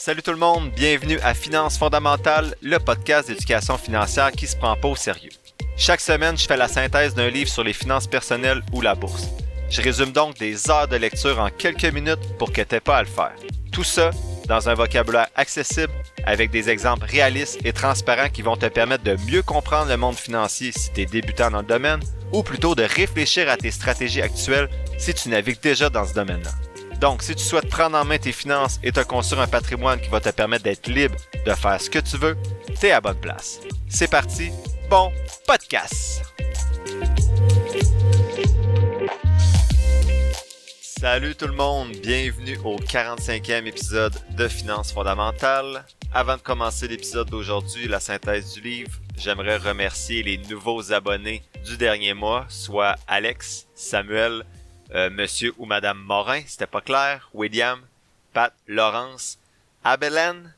Salut tout le monde, bienvenue à Finances fondamentales, le podcast d'éducation financière qui se prend pas au sérieux. Chaque semaine, je fais la synthèse d'un livre sur les finances personnelles ou la bourse. Je résume donc des heures de lecture en quelques minutes pour que t'aies pas à le faire. Tout ça dans un vocabulaire accessible avec des exemples réalistes et transparents qui vont te permettre de mieux comprendre le monde financier si tu es débutant dans le domaine ou plutôt de réfléchir à tes stratégies actuelles si tu navigues déjà dans ce domaine-là. Donc, si tu souhaites prendre en main tes finances et te construire un patrimoine qui va te permettre d'être libre de faire ce que tu veux, t'es à bonne place. C'est parti, bon podcast! Salut tout le monde, bienvenue au 45e épisode de Finances fondamentales. Avant de commencer l'épisode d'aujourd'hui, la synthèse du livre, j'aimerais remercier les nouveaux abonnés du dernier mois, soit Alex, Samuel, Monsieur ou Madame Morin, c'était pas clair, William, Pat, Laurence, Abelen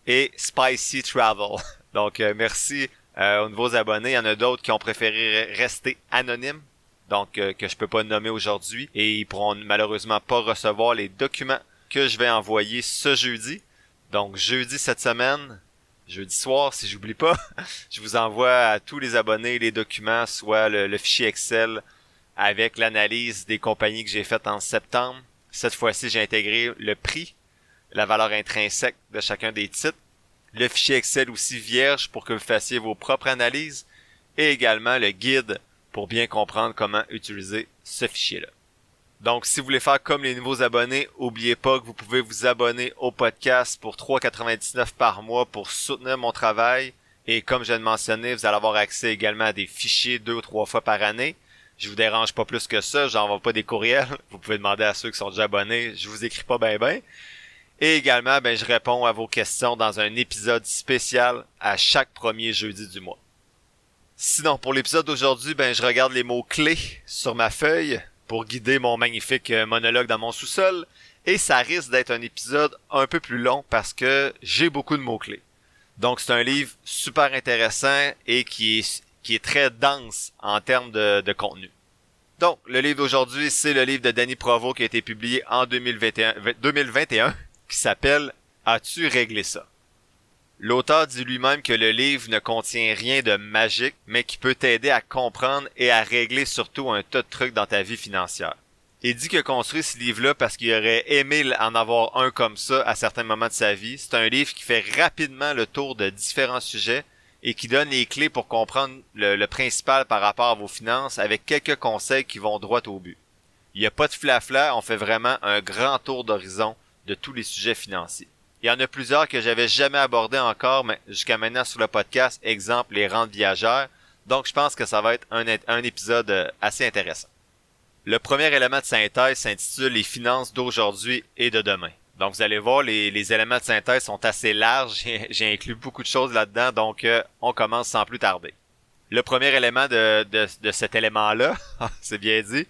et Spicy Travel. Donc merci aux nouveaux abonnés. Il y en a d'autres qui ont préféré rester anonymes, donc que je peux pas nommer aujourd'hui, et ils pourront malheureusement pas recevoir les documents que je vais envoyer ce jeudi. Donc jeudi cette semaine, jeudi soir si j'oublie pas, je vous envoie à tous les abonnés les documents, soit le fichier Excel avec l'analyse des compagnies que j'ai faites en septembre. Cette fois-ci, j'ai intégré le prix, la valeur intrinsèque de chacun des titres, le fichier Excel aussi vierge pour que vous fassiez vos propres analyses, et également le guide pour bien comprendre comment utiliser ce fichier-là. Donc, si vous voulez faire comme les nouveaux abonnés, n'oubliez pas que vous pouvez vous abonner au podcast pour $3,99 par mois pour soutenir mon travail. Et comme je viens de mentionner, vous allez avoir accès également à des fichiers 2 ou 3 fois par année. Je vous dérange pas plus que ça, j'envoie pas des courriels. Vous pouvez demander à ceux qui sont déjà abonnés, je vous écris pas ben. Et également, je réponds à vos questions dans un épisode spécial à chaque premier jeudi du mois. Sinon, pour l'épisode d'aujourd'hui, je regarde les mots-clés sur ma feuille pour guider mon magnifique monologue dans mon sous-sol. Et ça risque d'être un épisode un peu plus long parce que j'ai beaucoup de mots-clés. Donc c'est un livre super intéressant et qui est très dense en termes de contenu. Donc, le livre d'aujourd'hui, c'est le livre de Danny Provost qui a été publié en 2021 qui s'appelle « As-tu réglé ça ?» L'auteur dit lui-même que le livre ne contient rien de magique, mais qui peut t'aider à comprendre et à régler surtout un tas de trucs dans ta vie financière. Il dit qu'il a construit ce livre-là parce qu'il aurait aimé en avoir un comme ça à certains moments de sa vie. C'est un livre qui fait rapidement le tour de différents sujets et qui donne les clés pour comprendre le principal par rapport à vos finances avec quelques conseils qui vont droit au but. Il n'y a pas de flafla, on fait vraiment un grand tour d'horizon de tous les sujets financiers. Il y en a plusieurs que j'avais jamais abordés encore, mais jusqu'à maintenant sur le podcast, exemple les rentes viagères, donc je pense que ça va être un épisode assez intéressant. Le premier élément de synthèse s'intitule « Les finances d'aujourd'hui et de demain ». Donc, vous allez voir, les éléments de synthèse sont assez larges. J'ai inclus beaucoup de choses là-dedans, donc on commence sans plus tarder. Le premier élément de cet élément-là, c'est bien dit,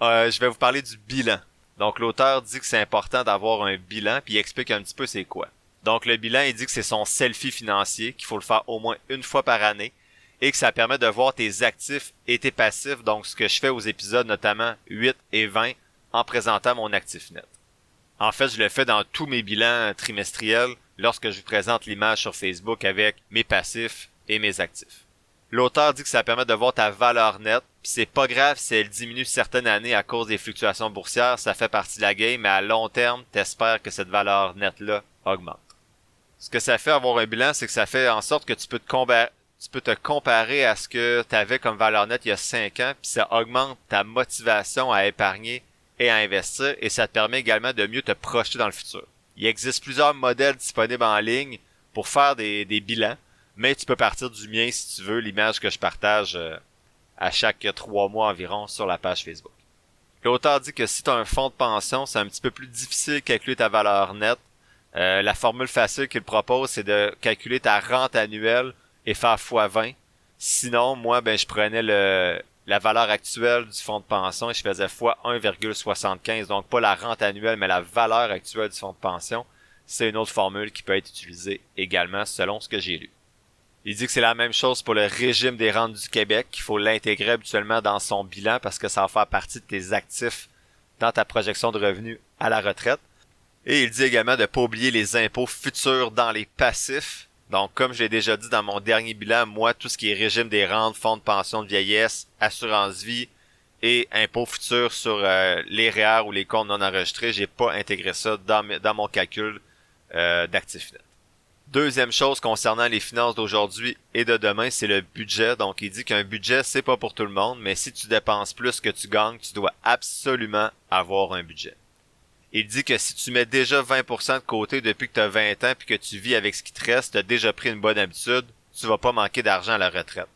je vais vous parler du bilan. Donc, l'auteur dit que c'est important d'avoir un bilan, puis il explique un petit peu c'est quoi. Donc, le bilan, il dit que c'est son selfie financier, qu'il faut le faire au moins une fois par année, et que ça permet de voir tes actifs et tes passifs, donc ce que je fais aux épisodes notamment 8 et 20, en présentant mon actif net. En fait, je le fais dans tous mes bilans trimestriels lorsque je vous présente l'image sur Facebook avec mes passifs et mes actifs. L'auteur dit que ça permet de voir ta valeur nette, puis c'est pas grave si elle diminue certaines années à cause des fluctuations boursières, ça fait partie de la game, mais à long terme, t'espères que cette valeur nette-là augmente. Ce que ça fait avoir un bilan, c'est que ça fait en sorte que tu peux te comparer à ce que tu avais comme valeur nette il y a 5 ans, puis ça augmente ta motivation à épargner et à investir, et ça te permet également de mieux te projeter dans le futur. Il existe plusieurs modèles disponibles en ligne pour faire des bilans, mais tu peux partir du mien si tu veux, l'image que je partage à chaque 3 mois environ sur la page Facebook. L'auteur dit que si tu as un fonds de pension, c'est un petit peu plus difficile de calculer ta valeur nette. La formule facile qu'il propose, c'est de calculer ta rente annuelle et faire x20. Sinon, moi, je prenais la valeur actuelle du fonds de pension et je faisais fois 1,75, donc pas la rente annuelle, mais la valeur actuelle du fonds de pension. C'est une autre formule qui peut être utilisée également selon ce que j'ai lu. Il dit que c'est la même chose pour le régime des rentes du Québec, qu'il faut l'intégrer habituellement dans son bilan parce que ça va faire partie de tes actifs dans ta projection de revenus à la retraite. Et il dit également de ne pas oublier les impôts futurs dans les passifs. Donc, comme je l'ai déjà dit dans mon dernier bilan, moi, tout ce qui est régime des rentes, fonds de pension de vieillesse, assurance vie et impôts futurs sur les REER ou les comptes non enregistrés, j'ai pas intégré ça dans mon calcul d'actifs nets. Deuxième chose concernant les finances d'aujourd'hui et de demain, c'est le budget. Donc, il dit qu'un budget, c'est pas pour tout le monde, mais si tu dépenses plus que tu gagnes, tu dois absolument avoir un budget. Il dit que si tu mets déjà 20% de côté depuis que tu as 20 ans puis que tu vis avec ce qui te reste, tu as déjà pris une bonne habitude, tu vas pas manquer d'argent à la retraite.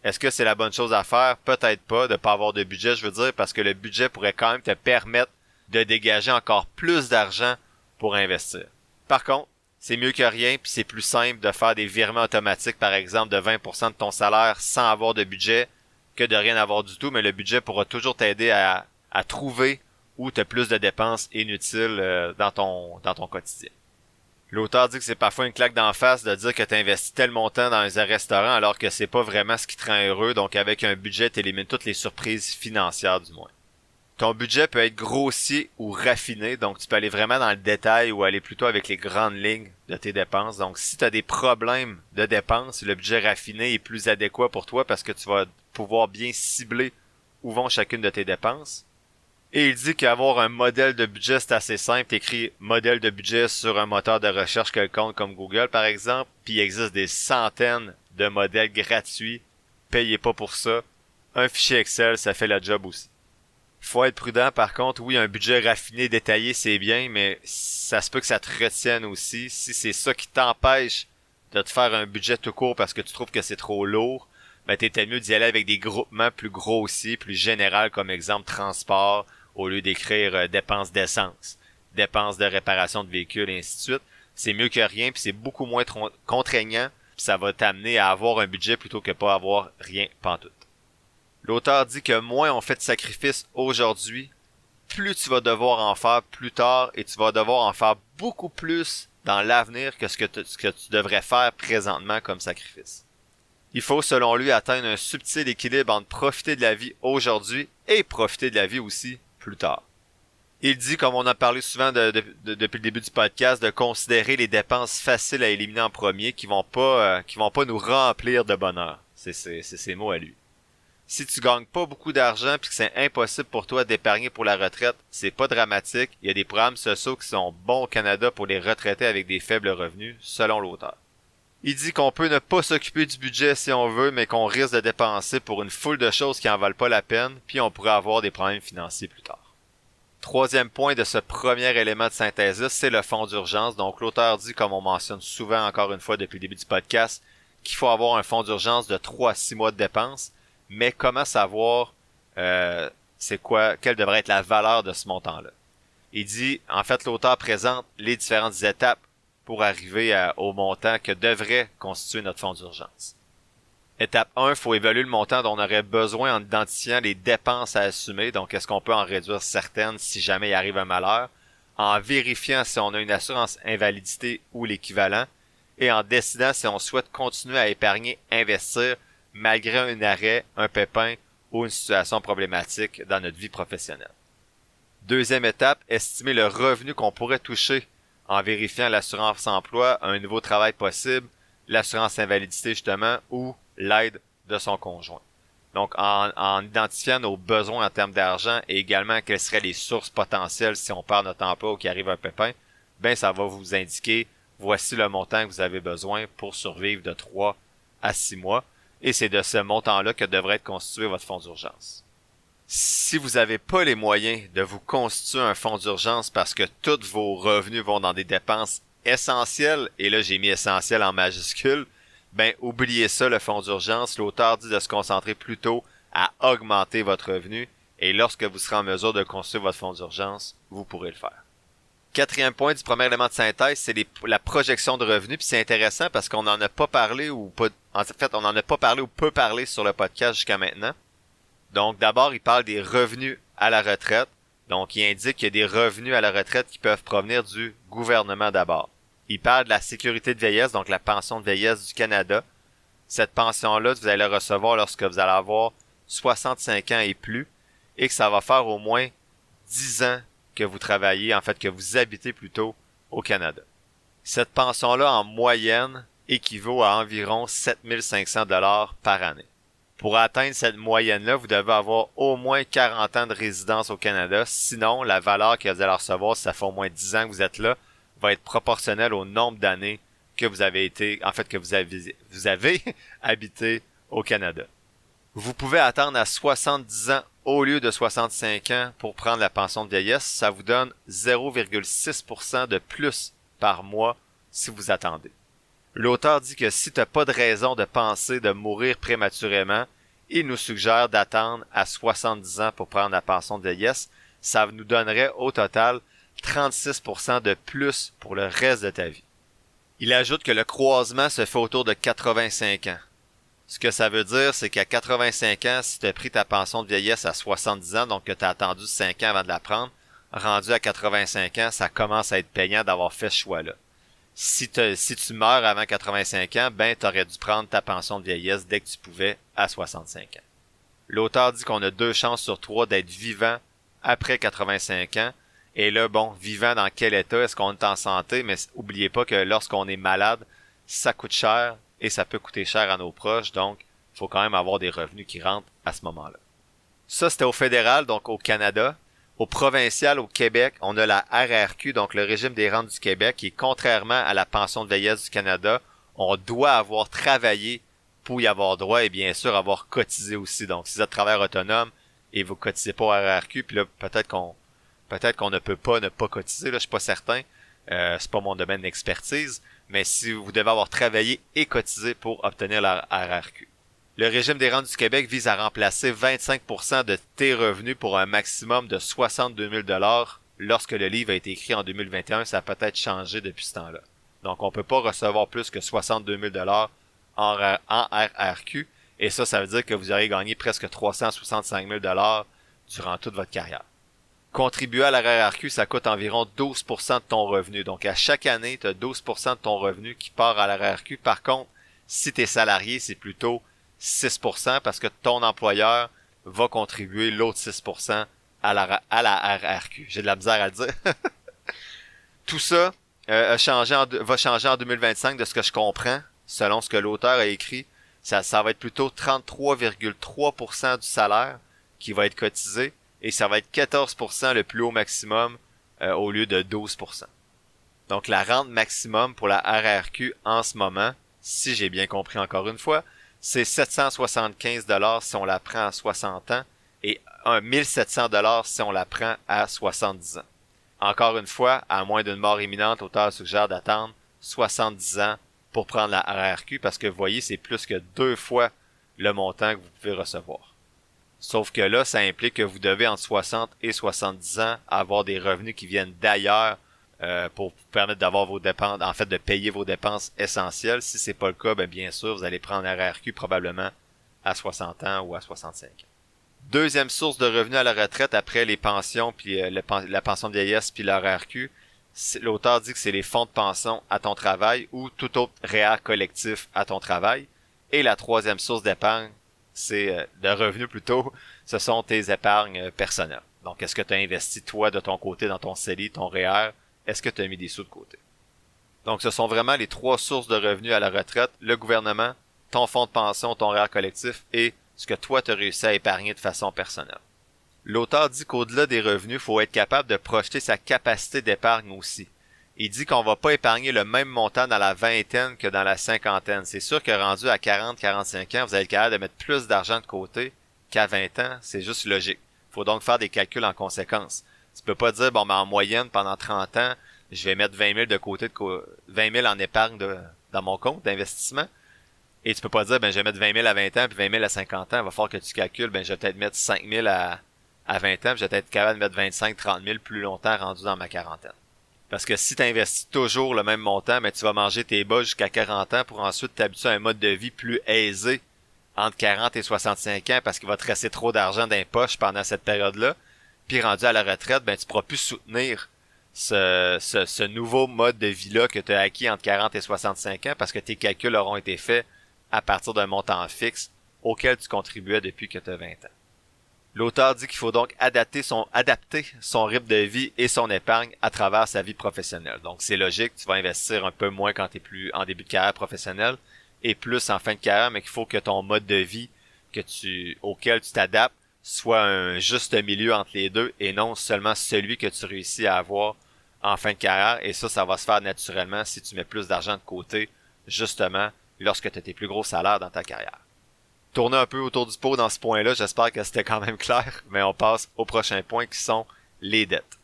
Est-ce que c'est la bonne chose à faire? Peut-être pas, de pas avoir de budget, je veux dire, parce que le budget pourrait quand même te permettre de dégager encore plus d'argent pour investir. Par contre, c'est mieux que rien, puis c'est plus simple de faire des virements automatiques, par exemple, de 20% de ton salaire sans avoir de budget que de rien avoir du tout, mais le budget pourra toujours t'aider à trouver où tu as plus de dépenses inutiles dans ton quotidien. L'auteur dit que c'est parfois une claque d'en face de dire que tu investis tel montant dans un restaurant alors que c'est pas vraiment ce qui te rend heureux, donc avec un budget, tu élimines toutes les surprises financières du moins. Ton budget peut être grossier ou raffiné, donc tu peux aller vraiment dans le détail ou aller plutôt avec les grandes lignes de tes dépenses. Donc si tu as des problèmes de dépenses, le budget raffiné est plus adéquat pour toi parce que tu vas pouvoir bien cibler où vont chacune de tes dépenses. Et il dit qu'avoir un modèle de budget, c'est assez simple. T'écris modèle de budget sur un moteur de recherche quelconque comme Google, par exemple, puis il existe des centaines de modèles gratuits. Payez pas pour ça. Un fichier Excel, ça fait la job aussi. Faut être prudent, par contre. Oui, un budget raffiné, détaillé, c'est bien, mais ça se peut que ça te retienne aussi. Si c'est ça qui t'empêche de te faire un budget tout court parce que tu trouves que c'est trop lourd, ben t'es mieux d'y aller avec des groupements plus grossiers, plus généraux, comme exemple transport, au lieu d'écrire dépenses d'essence, dépenses de réparation de véhicules, et ainsi de suite. C'est mieux que rien, puis c'est beaucoup moins contraignant, puis ça va t'amener à avoir un budget plutôt que pas avoir rien pantoute. L'auteur dit que moins on fait de sacrifices aujourd'hui, plus tu vas devoir en faire plus tard, et tu vas devoir en faire beaucoup plus dans l'avenir que ce que tu devrais faire présentement comme sacrifice. Il faut, selon lui, atteindre un subtil équilibre entre profiter de la vie aujourd'hui et profiter de la vie aussi plus tard. Il dit, comme on a parlé souvent depuis le début du podcast, de considérer les dépenses faciles à éliminer en premier qui vont pas nous remplir de bonheur. C'est ses mots à lui. Si tu gagnes pas beaucoup d'argent puis que c'est impossible pour toi d'épargner pour la retraite, c'est pas dramatique. Il y a des programmes sociaux qui sont bons au Canada pour les retraités avec des faibles revenus, selon l'auteur. Il dit qu'on peut ne pas s'occuper du budget si on veut, mais qu'on risque de dépenser pour une foule de choses qui en valent pas la peine, puis on pourrait avoir des problèmes financiers plus tard. Troisième point de ce premier élément de synthèse, c'est le fonds d'urgence. Donc l'auteur dit, comme on mentionne souvent encore une fois depuis le début du podcast, qu'il faut avoir un fonds d'urgence de 3 à 6 mois de dépenses, mais comment savoir quelle devrait être la valeur de ce montant-là. Il dit, en fait, l'auteur présente les différentes étapes pour arriver au montant que devrait constituer notre fonds d'urgence. Étape 1, il faut évaluer le montant dont on aurait besoin en identifiant les dépenses à assumer. Donc, est-ce qu'on peut en réduire certaines si jamais il arrive un malheur, en vérifiant si on a une assurance invalidité ou l'équivalent, et en décidant si on souhaite continuer à épargner, investir, malgré un arrêt, un pépin ou une situation problématique dans notre vie professionnelle. Deuxième étape, estimer le revenu qu'on pourrait toucher en vérifiant l'assurance emploi, un nouveau travail possible, l'assurance invalidité justement, ou l'aide de son conjoint. Donc, en identifiant nos besoins en termes d'argent et également quelles seraient les sources potentielles si on perd notre emploi ou qu'il arrive un pépin, ben ça va vous indiquer, voici le montant que vous avez besoin pour survivre de 3 à 6 mois, et c'est de ce montant-là que devrait être constitué votre fonds d'urgence. Si vous n'avez pas les moyens de vous constituer un fonds d'urgence parce que tous vos revenus vont dans des dépenses essentielles, et là j'ai mis essentiel en majuscule, ben oubliez ça, le fonds d'urgence. L'auteur dit de se concentrer plutôt à augmenter votre revenu, et lorsque vous serez en mesure de construire votre fonds d'urgence, vous pourrez le faire. Quatrième point du premier élément de synthèse, c'est la projection de revenus, puis c'est intéressant parce qu'on n'en a pas parlé ou pas, en fait, on n'en a pas parlé ou peu parlé sur le podcast jusqu'à maintenant. Donc, d'abord, il parle des revenus à la retraite. Donc, il indique qu'il y a des revenus à la retraite qui peuvent provenir du gouvernement d'abord. Il parle de la sécurité de vieillesse, donc la pension de vieillesse du Canada. Cette pension-là, vous allez la recevoir lorsque vous allez avoir 65 ans et plus, et que ça va faire au moins 10 ans que vous travaillez, en fait que vous habitez plutôt au Canada. Cette pension-là, en moyenne, équivaut à environ 7500 $ par année. Pour atteindre cette moyenne-là, vous devez avoir au moins 40 ans de résidence au Canada. Sinon, la valeur que vous allez recevoir, si ça fait au moins 10 ans que vous êtes là, va être proportionnelle au nombre d'années que vous avez vous avez habité au Canada. Vous pouvez attendre à 70 ans au lieu de 65 ans pour prendre la pension de vieillesse. Ça vous donne 0,6% de plus par mois si vous attendez. L'auteur dit que si tu n'as pas de raison de penser de mourir prématurément, il nous suggère d'attendre à 70 ans pour prendre la pension de vieillesse. Ça nous donnerait au total 36% de plus pour le reste de ta vie. Il ajoute que le croisement se fait autour de 85 ans. Ce que ça veut dire, c'est qu'à 85 ans, si tu as pris ta pension de vieillesse à 70 ans, donc que tu as attendu 5 ans avant de la prendre, rendu à 85 ans, ça commence à être payant d'avoir fait ce choix-là. Si tu meurs avant 85 ans, ben t'aurais dû prendre ta pension de vieillesse dès que tu pouvais à 65 ans. L'auteur dit qu'on a 2 chances sur 3 d'être vivant après 85 ans. Et là, bon, vivant dans quel état? Est-ce qu'on est en santé? Mais oubliez pas que lorsqu'on est malade, ça coûte cher et ça peut coûter cher à nos proches. Donc, il faut quand même avoir des revenus qui rentrent à ce moment-là. Ça, c'était au fédéral, donc au Canada. Au provincial, au Québec, on a la RRQ, donc le régime des rentes du Québec, qui, contrairement à la pension de vieillesse du Canada, on doit avoir travaillé pour y avoir droit et bien sûr avoir cotisé aussi. Donc, si vous êtes travailleur autonome et vous cotisez pas au RRQ, puis là, peut-être qu'on ne peut pas ne pas cotiser, là, je suis pas certain. C'est pas mon domaine d'expertise, mais si vous devez avoir travaillé et cotisé pour obtenir la RRQ. Le régime des rentes du Québec vise à remplacer 25% de tes revenus pour un maximum de 62 000 $ lorsque le livre a été écrit en 2021. Ça a peut-être changé depuis ce temps-là. Donc, on peut pas recevoir plus que 62 000 $ en RRQ. Et ça veut dire que vous aurez gagné presque 365 000 $ durant toute votre carrière. Contribuer à la RRQ, ça coûte environ 12% de ton revenu. Donc, à chaque année, tu as 12% de ton revenu qui part à la RRQ. Par contre, si tu es salarié, c'est plutôt 6% parce que ton employeur va contribuer l'autre 6% à la RRQ. J'ai de la misère à le dire. Tout ça va changer en 2025 de ce que je comprends, selon ce que l'auteur a écrit. Ça va être plutôt 33,3% du salaire qui va être cotisé et ça va être 14% le plus haut maximum au lieu de 12%. Donc la rente maximum pour la RRQ en ce moment, si j'ai bien compris encore une fois, c'est 775 $ si on la prend à 60 ans et 1700 $ si on la prend à 70 ans. Encore une fois, à moins d'une mort imminente, l'auteur suggère d'attendre 70 ans pour prendre la RRQ parce que vous voyez, c'est plus que 2 fois le montant que vous pouvez recevoir. Sauf que là, ça implique que vous devez entre 60 et 70 ans avoir des revenus qui viennent d'ailleurs pour vous permettre d'avoir vos dépenses, en fait de payer vos dépenses essentielles. Si c'est pas le cas, ben bien sûr, vous allez prendre la RRQ probablement à 60 ans ou à 65 ans. Deuxième source de revenus à la retraite après les pensions puis la pension de vieillesse puis la RRQ, l'auteur dit que c'est les fonds de pension à ton travail ou tout autre REER collectif à ton travail. Et la troisième source d'épargne, c'est de revenus plutôt, ce sont tes épargnes personnelles. Donc, est-ce que tu as investi toi de ton côté dans ton CELI, ton REER? Est-ce que tu as mis des sous de côté? Donc, ce sont vraiment les 3 sources de revenus à la retraite, le gouvernement, ton fonds de pension, ton REER collectif et ce que toi tu as réussi à épargner de façon personnelle. L'auteur dit qu'au-delà des revenus, il faut être capable de projeter sa capacité d'épargne aussi. Il dit qu'on va pas épargner le même montant dans la vingtaine que dans la cinquantaine. C'est sûr que rendu à 40-45 ans, vous allez être capable de mettre plus d'argent de côté qu'à 20 ans. C'est juste logique. Il faut donc faire des calculs en conséquence. Tu peux pas dire, bon, ben, en moyenne, pendant 30 ans, je vais mettre 20 000 de côté, 20 000 en épargne dans mon compte d'investissement. Et tu peux pas dire, ben, je vais mettre 20 000 à 20 ans puis 20 000 à 50 ans. Il va falloir que tu calcules, ben, je vais peut-être mettre 5 000 à 20 ans puis je vais peut-être capable de mettre 25-30 000 plus longtemps rendu dans ma quarantaine. Parce que si tu investis toujours le même montant, ben, tu vas manger tes bas jusqu'à 40 ans pour ensuite t'habituer à un mode de vie plus aisé entre 40 et 65 ans parce qu'il va te rester trop d'argent dans les poches pendant cette période-là. Puis rendu à la retraite, ben, tu pourras plus soutenir ce nouveau mode de vie-là que tu as acquis entre 40 et 65 ans parce que tes calculs auront été faits à partir d'un montant fixe auquel tu contribuais depuis que tu as 20 ans. L'auteur dit qu'il faut donc adapter son rythme de vie et son épargne à travers sa vie professionnelle. Donc c'est logique, tu vas investir un peu moins quand tu es plus en début de carrière professionnelle et plus en fin de carrière, mais qu'il faut que ton mode de vie auquel tu t'adaptes soit un juste milieu entre les deux et non seulement celui que tu réussis à avoir en fin de carrière. Et ça va se faire naturellement si tu mets plus d'argent de côté, justement, lorsque tu as tes plus gros salaires dans ta carrière. Tourner un peu autour du pot dans ce point-là, j'espère que c'était quand même clair, mais on passe au prochain point qui sont les dettes.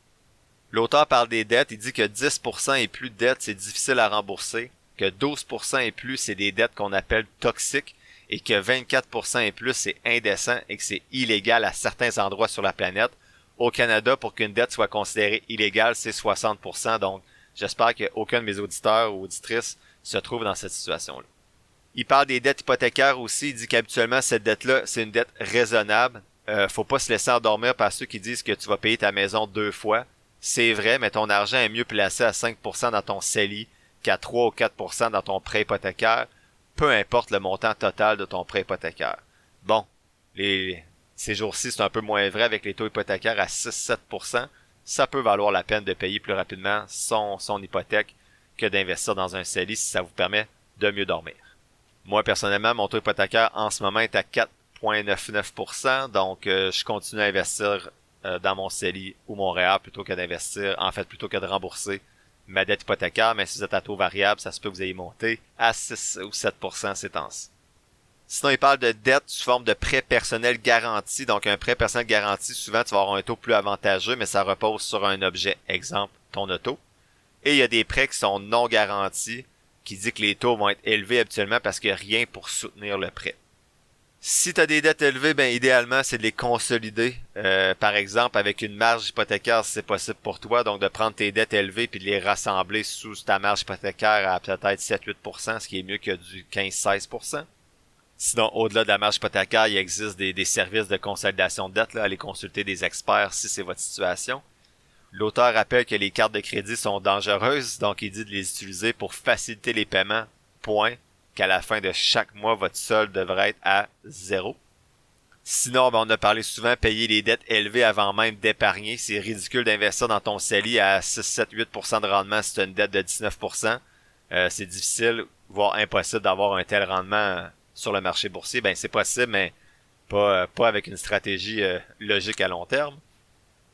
L'auteur parle des dettes, il dit que 10% et plus de dettes, c'est difficile à rembourser, que 12% et plus, c'est des dettes qu'on appelle toxiques, et que 24% et plus, c'est indécent et que c'est illégal à certains endroits sur la planète. Au Canada, pour qu'une dette soit considérée illégale, c'est 60%, donc j'espère qu'aucun de mes auditeurs ou auditrices se trouve dans cette situation-là. Il parle des dettes hypothécaires aussi. Il dit qu'habituellement, cette dette-là, c'est une dette raisonnable. Faut pas se laisser endormir par ceux qui disent que tu vas payer ta maison 2 fois. C'est vrai, mais ton argent est mieux placé à 5% dans ton CELI qu'à 3 ou 4% dans ton prêt hypothécaire, peu importe le montant total de ton prêt hypothécaire. Bon, ces jours-ci, c'est un peu moins vrai avec les taux hypothécaires à 6-7%. Ça peut valoir la peine de payer plus rapidement son hypothèque que d'investir dans un CELI si ça vous permet de mieux dormir. Moi, personnellement, mon taux hypothécaire en ce moment est à 4,99%, donc je continue à investir dans mon CELI ou mon REER plutôt que de rembourser ma dette hypothécaire, mais si vous êtes à taux variable, ça se peut que vous ayez monté à 6 ou 7% ces temps-ci. Sinon, il parle de dette sous forme de prêt personnel garanti. Donc, un prêt personnel garanti, souvent, tu vas avoir un taux plus avantageux, mais ça repose sur un objet, exemple, ton auto. Et il y a des prêts qui sont non garantis, qui dit que les taux vont être élevés habituellement parce qu'il n'y a rien pour soutenir le prêt. Si tu as des dettes élevées, ben idéalement, c'est de les consolider. Par exemple, avec une marge hypothécaire, si c'est possible pour toi, donc de prendre tes dettes élevées puis de les rassembler sous ta marge hypothécaire à peut-être 7-8%, ce qui est mieux que du 15-16%. Sinon, au-delà de la marge hypothécaire, il existe des services de consolidation de dette, là, allez consulter des experts si c'est votre situation. L'auteur rappelle que les cartes de crédit sont dangereuses, donc il dit de les utiliser pour faciliter les paiements, point, qu'à la fin de chaque mois, votre solde devrait être à 0. Sinon, on a parlé souvent, payer les dettes élevées avant même d'épargner. C'est ridicule d'investir dans ton CELI à 6-7-8% de rendement si tu as une dette de 19%. C'est difficile, voire impossible d'avoir un tel rendement sur le marché boursier. Ben c'est possible, mais pas avec une stratégie logique à long terme.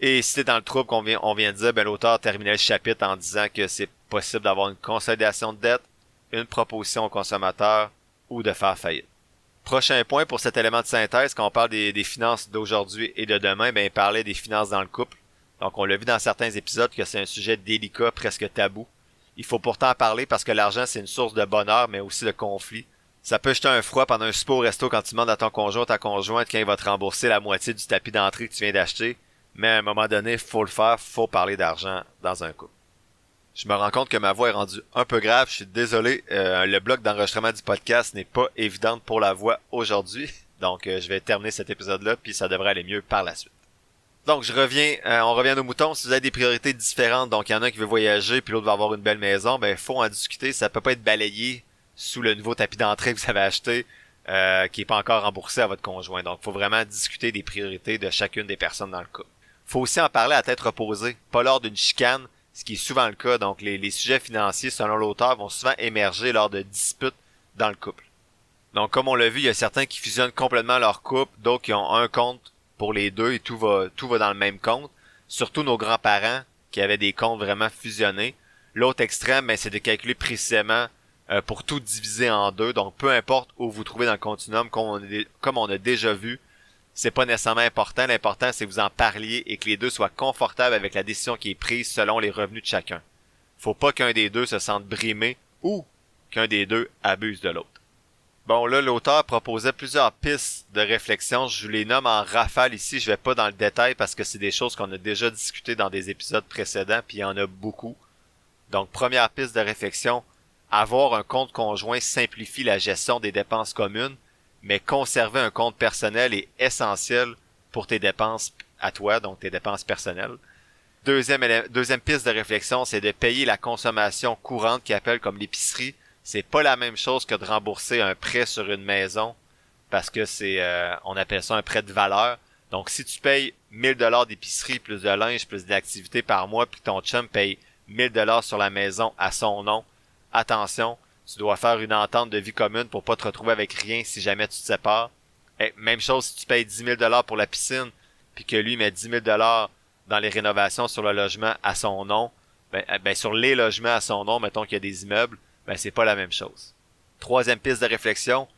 Et si t'es dans le trouble on vient de dire, ben l'auteur terminait le chapitre en disant que c'est possible d'avoir une consolidation de dette, une proposition au consommateur ou de faire faillite. Prochain point pour cet élément de synthèse, quand on parle des finances d'aujourd'hui et de demain, ben il parlait des finances dans le couple. Donc on l'a vu dans certains épisodes que c'est un sujet délicat, presque tabou. Il faut pourtant en parler parce que l'argent c'est une source de bonheur mais aussi de conflit. Ça peut jeter un froid pendant un souper au resto quand tu demandes à ton conjoint ou ta conjointe quand il va te rembourser la moitié du tapis d'entrée que tu viens d'acheter. Mais à un moment donné, faut le faire, faut parler d'argent dans un couple. Je me rends compte que ma voix est rendue un peu grave, je suis désolé, le bloc d'enregistrement du podcast n'est pas évident pour la voix aujourd'hui, donc je vais terminer cet épisode-là, puis ça devrait aller mieux par la suite. Donc on revient à nos moutons, si vous avez des priorités différentes, donc il y en a un qui veut voyager, puis l'autre va avoir une belle maison, ben faut en discuter, ça peut pas être balayé sous le nouveau tapis d'entrée que vous avez acheté, qui est pas encore remboursé à votre conjoint, donc faut vraiment discuter des priorités de chacune des personnes dans le couple. Faut aussi en parler à tête reposée, pas lors d'une chicane, ce qui est souvent le cas. Donc les sujets financiers, selon l'auteur, vont souvent émerger lors de disputes dans le couple. Donc comme on l'a vu, il y a certains qui fusionnent complètement leur couple, d'autres qui ont un compte pour les deux et tout va dans le même compte. Surtout nos grands-parents qui avaient des comptes vraiment fusionnés. L'autre extrême, ben, c'est de calculer précisément pour tout diviser en deux. Donc peu importe où vous trouvez dans le continuum, comme on a déjà vu, c'est pas nécessairement important. L'important, c'est que vous en parliez et que les deux soient confortables avec la décision qui est prise selon les revenus de chacun. Faut pas qu'un des deux se sente brimé ou qu'un des deux abuse de l'autre. Bon, là, l'auteur proposait plusieurs pistes de réflexion. Je vous les nomme en rafale ici. Je vais pas dans le détail parce que c'est des choses qu'on a déjà discutées dans des épisodes précédents, puis il y en a beaucoup. Donc, première piste de réflexion, avoir un compte conjoint simplifie la gestion des dépenses communes, mais conserver un compte personnel est essentiel pour tes dépenses à toi, donc tes dépenses personnelles. Deuxième piste de réflexion, c'est de payer la consommation courante qui appelle comme l'épicerie. C'est pas la même chose que de rembourser un prêt sur une maison parce que on appelle ça un prêt de valeur. Donc, si tu payes 1000$ d'épicerie, plus de linge, plus d'activités par mois, puis que ton chum paye 1000$ sur la maison à son nom, attention, tu dois faire une entente de vie commune pour pas te retrouver avec rien si jamais tu te sépares. Et même chose si tu payes 10 000$ pour la piscine, puis que lui met 10 000$ dans les rénovations sur le logement à son nom, ben sur les logements à son nom, mettons qu'il y a des immeubles, ben c'est pas la même chose. Troisième piste de réflexion,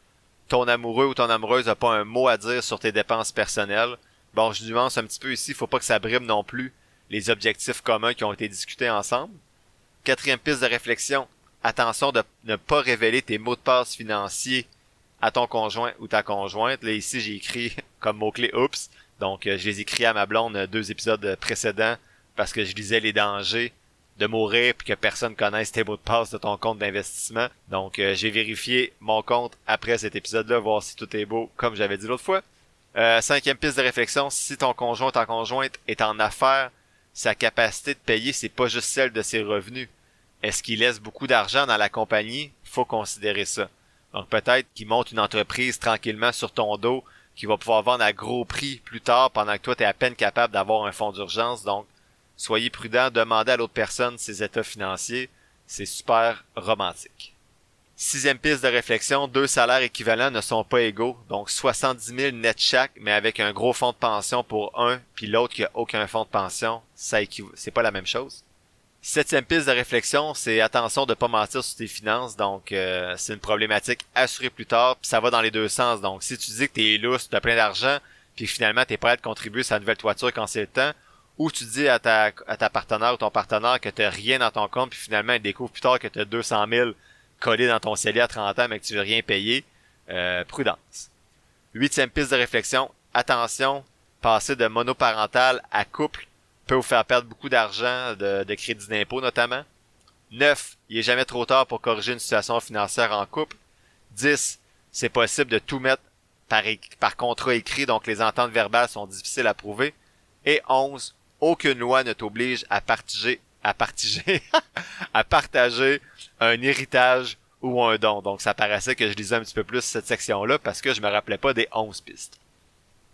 ton amoureux ou ton amoureuse n'a pas un mot à dire sur tes dépenses personnelles. Bon, je nuance un petit peu ici, faut pas que ça brime non plus les objectifs communs qui ont été discutés ensemble. Quatrième piste de réflexion, attention de ne pas révéler tes mots de passe financiers à ton conjoint ou ta conjointe. Là, ici, j'ai écrit comme mot-clé « Oups ». Donc, je les ai écrits à ma blonde 2 épisodes précédents parce que je lisais les dangers de mourir puis que personne connaisse tes mots de passe de ton compte d'investissement. Donc, j'ai vérifié mon compte après cet épisode-là, voir si tout est beau, comme j'avais dit l'autre fois. Cinquième piste de réflexion, si ton conjoint ou ta conjointe est en affaires, sa capacité de payer, c'est pas juste celle de ses revenus. Est-ce qu'il laisse beaucoup d'argent dans la compagnie? Faut considérer ça. Donc peut-être qu'il monte une entreprise tranquillement sur ton dos, qui va pouvoir vendre à gros prix plus tard pendant que toi tu es à peine capable d'avoir un fonds d'urgence. Donc soyez prudent, demandez à l'autre personne ses états financiers. C'est super romantique. Sixième piste de réflexion, 2 salaires équivalents ne sont pas égaux. Donc 70 000 net chaque, mais avec un gros fonds de pension pour un, puis l'autre qui a aucun fonds de pension, c'est pas la même chose. Septième piste de réflexion, c'est attention de pas mentir sur tes finances. Donc, c'est une problématique assurée plus tard, puis ça va dans les deux sens. Donc, si tu dis que t'es lousse, t'as plein d'argent, puis finalement t'es prêt à contribuer sur la nouvelle toiture quand c'est le temps, ou tu dis à ta partenaire ou ton partenaire que t'as rien dans ton compte, puis finalement il découvre plus tard que t'as 200 000 collés dans ton CELI à 30 ans, mais que tu veux rien payer, prudence. Huitième piste de réflexion, attention, passer de monoparental à couple peut vous faire perdre beaucoup d'argent, de crédit d'impôt notamment. 9. Il est jamais trop tard pour corriger une situation financière en couple. 10. C'est possible de tout mettre par contrat écrit, donc les ententes verbales sont difficiles à prouver. Et 11. Aucune loi ne t'oblige à partager à partager un héritage ou un don. Donc ça paraissait que je lisais un petit peu plus cette section-là parce que je me rappelais pas des 11 pistes.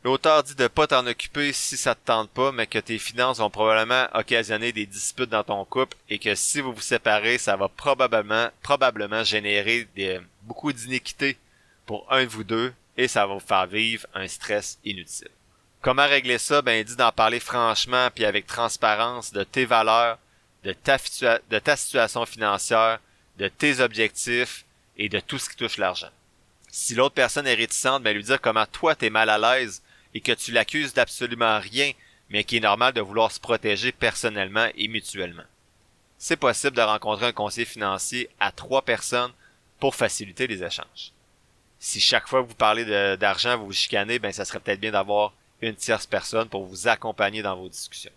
L'auteur dit de pas t'en occuper si ça te tente pas, mais que tes finances vont probablement occasionner des disputes dans ton couple et que si vous vous séparez, ça va probablement générer beaucoup d'iniquités pour un de vous deux et ça va vous faire vivre un stress inutile. Comment régler ça? Ben, il dit d'en parler franchement puis avec transparence de tes valeurs, de ta situation financière, de tes objectifs et de tout ce qui touche l'argent. Si l'autre personne est réticente, ben lui dire comment toi t'es mal à l'aise et que tu l'accuses d'absolument rien, mais qu'il est normal de vouloir se protéger personnellement et mutuellement. C'est possible de rencontrer un conseiller financier à 3 personnes pour faciliter les échanges. Si chaque fois que vous parlez d'argent, vous vous chicanez, ben ça serait peut-être bien d'avoir une tierce personne pour vous accompagner dans vos discussions.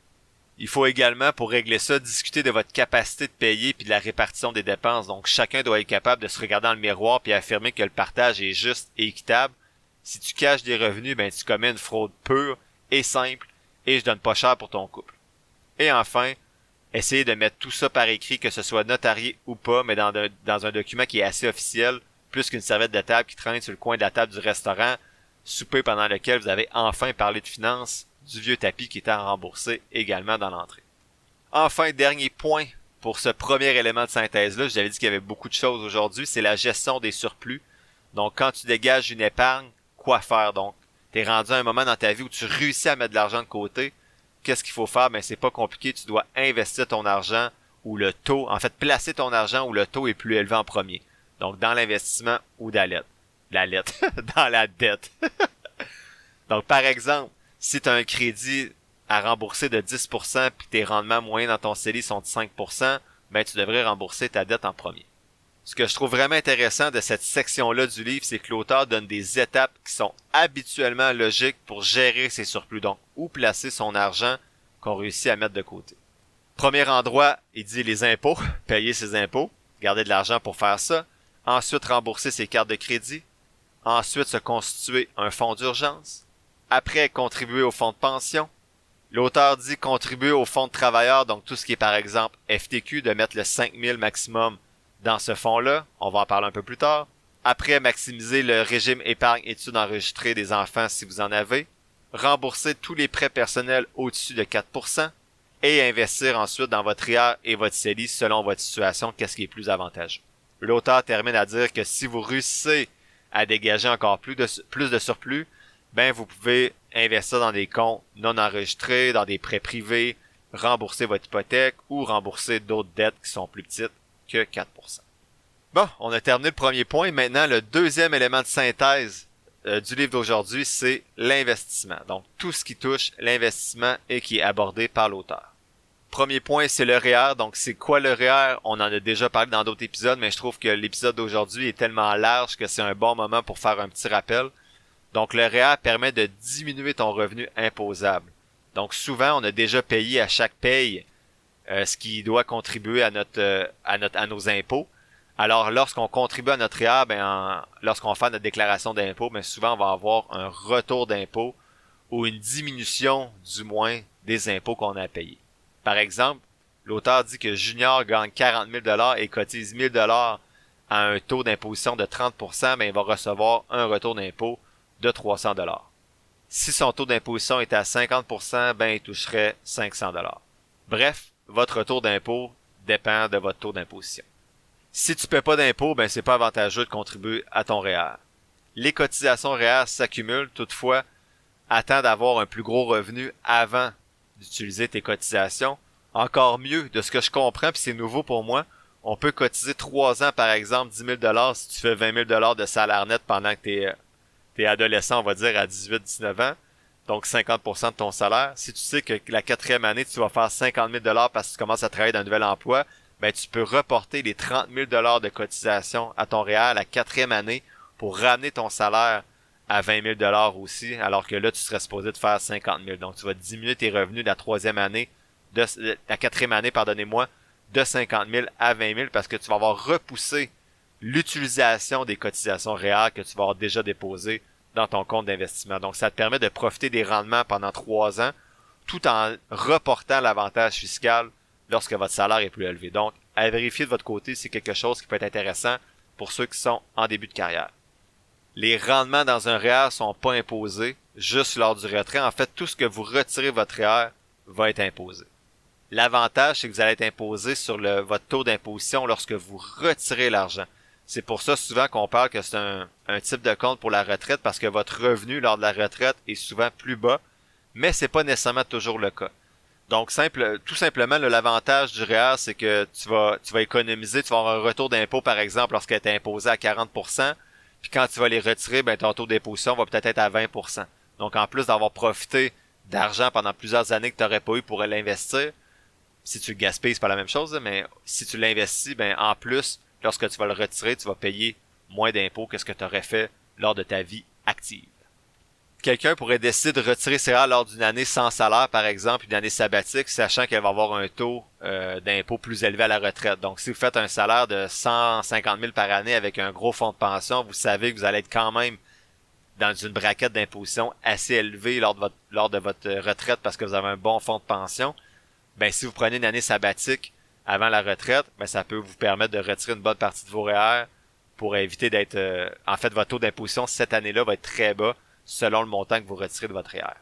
Il faut également, pour régler ça, discuter de votre capacité de payer puis de la répartition des dépenses. Donc, chacun doit être capable de se regarder dans le miroir puis affirmer que le partage est juste et équitable. Si tu caches des revenus, ben tu commets une fraude pure et simple et je donne pas cher pour ton couple. Et enfin, essayez de mettre tout ça par écrit, que ce soit notarié ou pas, mais dans un document qui est assez officiel, plus qu'une serviette de table qui traîne sur le coin de la table du restaurant, souper pendant lequel vous avez enfin parlé de finances, du vieux tapis qui était à rembourser également dans l'entrée. Enfin, dernier point pour ce premier élément de synthèse-là, je vous avais dit qu'il y avait beaucoup de choses aujourd'hui, c'est la gestion des surplus. Donc, quand tu dégages une épargne, quoi faire? Donc, t'es rendu à un moment dans ta vie où tu réussis à mettre de l'argent de côté. Qu'est-ce qu'il faut faire? Ben, c'est pas compliqué, tu dois investir ton argent où le taux, en fait, placer ton argent où le taux est plus élevé en premier. Donc, dans l'investissement ou dans dans la dette. Donc, par exemple, si tu as un crédit à rembourser de 10% puis tes rendements moyens dans ton CELI sont de 5%, ben tu devrais rembourser ta dette en premier. Ce que je trouve vraiment intéressant de cette section-là du livre, c'est que l'auteur donne des étapes qui sont habituellement logiques pour gérer ses surplus. Donc, où placer son argent qu'on réussit à mettre de côté. Premier endroit, il dit les impôts, payer ses impôts, garder de l'argent pour faire ça. Ensuite, rembourser ses cartes de crédit. Ensuite, se constituer un fonds d'urgence. Après, contribuer au fonds de pension. L'auteur dit contribuer au fonds de travailleurs, donc tout ce qui est par exemple FTQ, de mettre le 5 000 maximum dans ce fonds-là. On va en parler un peu plus tard. Après, maximiser le régime épargne études enregistrées des enfants si vous en avez. rembourser tous les prêts personnels au-dessus de 4% et investir ensuite dans votre REER et votre CELI selon votre situation, qu'est-ce qui est plus avantageux. L'auteur termine à dire que si vous réussissez à dégager encore plus de surplus, ben vous pouvez investir dans des comptes non enregistrés, dans des prêts privés, rembourser votre hypothèque ou rembourser d'autres dettes qui sont plus petites que 4%. Bon, on a terminé le premier point. Maintenant, le deuxième élément de synthèse du livre d'aujourd'hui, c'est l'investissement. Donc, tout ce qui touche l'investissement et qui est abordé par l'auteur. Premier point, c'est le REER. Donc, c'est quoi le REER? On en a déjà parlé dans d'autres épisodes, mais je trouve que l'épisode d'aujourd'hui est tellement large que c'est un bon moment pour faire un petit rappel. Donc, le REER permet de diminuer ton revenu imposable. Donc, souvent, on a déjà payé à chaque paye ce qui doit contribuer à nos impôts. Alors, lorsqu'on contribue à notre REER, lorsqu'on fait notre déclaration d'impôt, souvent, on va avoir un retour d'impôt ou une diminution, du moins, des impôts qu'on a payés. Par exemple, l'auteur dit que Junior gagne 40 000 $ et cotise 1 000 $ à un taux d'imposition de 30%, il va recevoir un retour d'impôt de 300 $. Si son taux d'imposition était à 50%, il toucherait 500 $. Bref, votre retour d'impôt dépend de votre taux d'imposition. Si tu ne paies pas d'impôt, c'est pas avantageux de contribuer à ton REER. Les cotisations REER s'accumulent, toutefois, attends d'avoir un plus gros revenu avant d'utiliser tes cotisations. Encore mieux, de ce que je comprends, puis c'est nouveau pour moi, on peut cotiser 3 ans, par exemple, 10 000 $ si tu fais 20 000 $ de salaire net pendant que t'es adolescent, on va dire, à 18-19 ans. Donc 50% de ton salaire. Si tu sais que la 4e année, tu vas faire 50 000 $ parce que tu commences à travailler dans un nouvel emploi, tu peux reporter les 30 000 $ de cotisation à ton REER la 4e année pour ramener ton salaire à 20 000 $ aussi, alors que là, tu serais supposé de faire 50 000. Donc, tu vas diminuer tes revenus de la 4e année, de 50 000 à 20 000 parce que tu vas avoir repoussé l'utilisation des cotisations REER que tu vas avoir déjà déposées dans ton compte d'investissement. Donc, ça te permet de profiter des rendements pendant 3 ans tout en reportant l'avantage fiscal lorsque votre salaire est plus élevé. Donc, à vérifier de votre côté, c'est quelque chose qui peut être intéressant pour ceux qui sont en début de carrière. Les rendements dans un REER sont pas imposés juste lors du retrait. En fait, tout ce que vous retirez de votre REER va être imposé. L'avantage, c'est que vous allez être imposé sur votre taux d'imposition lorsque vous retirez l'argent. C'est pour ça souvent qu'on parle que c'est un type de compte pour la retraite parce que votre revenu lors de la retraite est souvent plus bas, mais c'est pas nécessairement toujours le cas. Donc, tout simplement, l'avantage du REER, c'est que tu vas économiser, tu vas avoir un retour d'impôt, par exemple, lorsqu'elle est imposée à 40%, puis quand tu vas les retirer, ton taux d'imposition va peut-être être à 20%. Donc, en plus d'avoir profité d'argent pendant plusieurs années que tu n'aurais pas eu pour l'investir, si tu le gaspilles, c'est pas la même chose, mais si tu l'investis, en plus, lorsque tu vas le retirer, tu vas payer moins d'impôts que ce que tu aurais fait lors de ta vie active. Quelqu'un pourrait décider de retirer ses REER lors d'une année sans salaire, par exemple, une année sabbatique, sachant qu'elle va avoir un taux d'impôt plus élevé à la retraite. Donc, si vous faites un salaire de 150 000 par année avec un gros fonds de pension, vous savez que vous allez être quand même dans une braquette d'imposition assez élevée lors de votre retraite parce que vous avez un bon fonds de pension. Si vous prenez une année sabbatique avant la retraite, ça peut vous permettre de retirer une bonne partie de vos REER pour éviter d'être... en fait, votre taux d'imposition cette année-là va être très bas selon le montant que vous retirez de votre REER.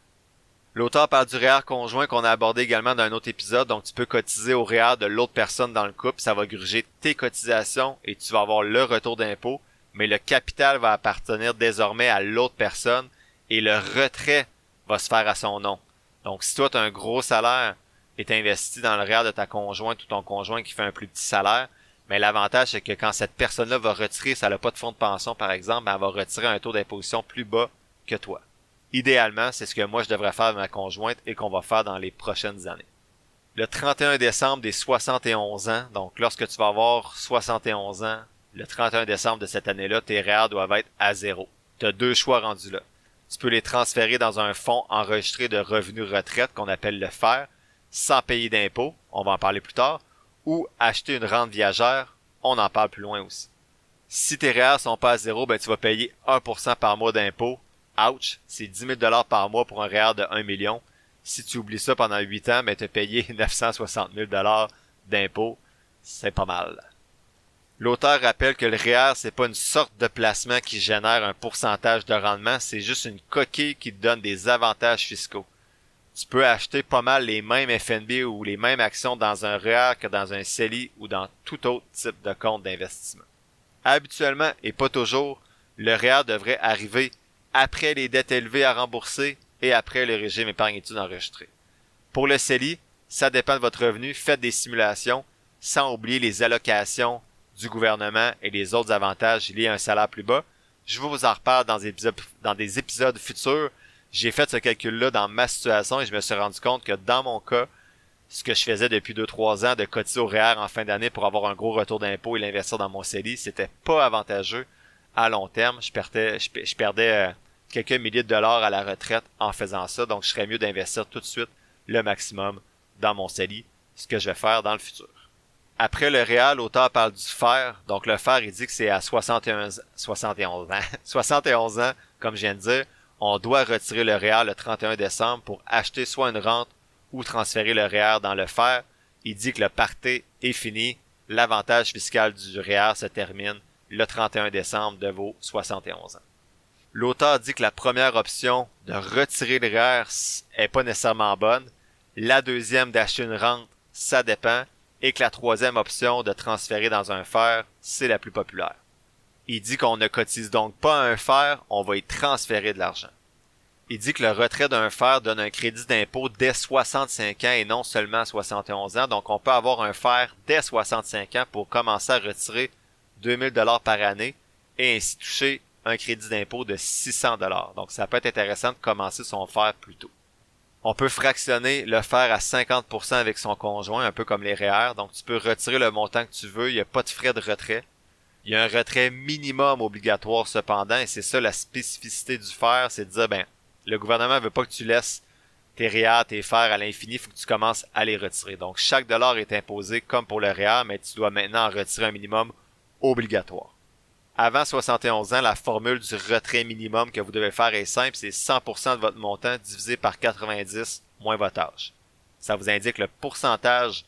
L'auteur parle du REER conjoint qu'on a abordé également dans un autre épisode, donc tu peux cotiser au REER de l'autre personne dans le couple, ça va gruger tes cotisations et tu vas avoir le retour d'impôt, mais le capital va appartenir désormais à l'autre personne et le retrait va se faire à son nom. Donc si toi tu as un gros salaire et tu investi dans le REER de ta conjointe ou ton conjoint qui fait un plus petit salaire, mais l'avantage c'est que quand cette personne-là va retirer, ça n'a pas de fonds de pension par exemple, elle va retirer un taux d'imposition plus bas que toi. Idéalement, c'est ce que moi je devrais faire avec ma conjointe et qu'on va faire dans les prochaines années. Le 31 décembre des 71 ans, donc lorsque tu vas avoir 71 ans, le 31 décembre de cette année-là, tes REER doivent être à 0. Tu as 2 choix rendus là. Tu peux les transférer dans un fonds enregistré de revenus retraite qu'on appelle le FER, sans payer d'impôts, on va en parler plus tard, ou acheter une rente viagère, on en parle plus loin aussi. Si tes REER sont pas à 0, tu vas payer 1% par mois d'impôts. Ouch, c'est 10 000 $ par mois pour un REER de 1 million. Si tu oublies ça pendant 8 ans, tu as payé 960 000 $ d'impôts. C'est pas mal. L'auteur rappelle que le REER, c'est pas une sorte de placement qui génère un pourcentage de rendement, c'est juste une coquille qui te donne des avantages fiscaux. Tu peux acheter pas mal les mêmes FNB ou les mêmes actions dans un REER que dans un CELI ou dans tout autre type de compte d'investissement. Habituellement, et pas toujours, le REER devrait arriver après les dettes élevées à rembourser et après le régime épargne-études enregistré. Pour le CELI, ça dépend de votre revenu, faites des simulations, sans oublier les allocations du gouvernement et les autres avantages liés à un salaire plus bas. Je vous en reparle dans des épisodes futurs. J'ai fait ce calcul-là dans ma situation et je me suis rendu compte que dans mon cas, ce que je faisais depuis 2-3 ans de cotiser au REER en fin d'année pour avoir un gros retour d'impôt et l'investir dans mon CELI, c'était pas avantageux à long terme. Je perdais quelques milliers de dollars à la retraite en faisant ça, donc je serais mieux d'investir tout de suite le maximum dans mon CELI, ce que je vais faire dans le futur. Après le REER, l'auteur parle du FER. Donc le FER, il dit que c'est à 71 ans, comme je viens de dire, on doit retirer le REER le 31 décembre pour acheter soit une rente ou transférer le REER dans le FER. Il dit que le party est fini, l'avantage fiscal du REER se termine le 31 décembre de vos 71 ans. L'auteur dit que la première option de retirer le REER est pas nécessairement bonne. La deuxième d'acheter une rente, ça dépend. Et que la troisième option de transférer dans un FER, c'est la plus populaire. Il dit qu'on ne cotise donc pas à un FER, on va y transférer de l'argent. Il dit que le retrait d'un FER donne un crédit d'impôt dès 65 ans et non seulement à 71 ans. Donc on peut avoir un FER dès 65 ans pour commencer à retirer 2000 $ par année et ainsi toucher un crédit d'impôt de 600 $. Donc ça peut être intéressant de commencer son FER plus tôt. On peut fractionner le FER à 50% avec son conjoint, un peu comme les REER. Donc, tu peux retirer le montant que tu veux. Il n'y a pas de frais de retrait. Il y a un retrait minimum obligatoire cependant, et c'est ça la spécificité du FER, c'est de dire, le gouvernement veut pas que tu laisses tes REER, tes FER à l'infini, il faut que tu commences à les retirer. Donc, chaque dollar est imposé comme pour le REER, mais tu dois maintenant en retirer un minimum obligatoire. Avant 71 ans, la formule du retrait minimum que vous devez faire est simple, c'est 100% de votre montant divisé par 90 moins votre âge. Ça vous indique le pourcentage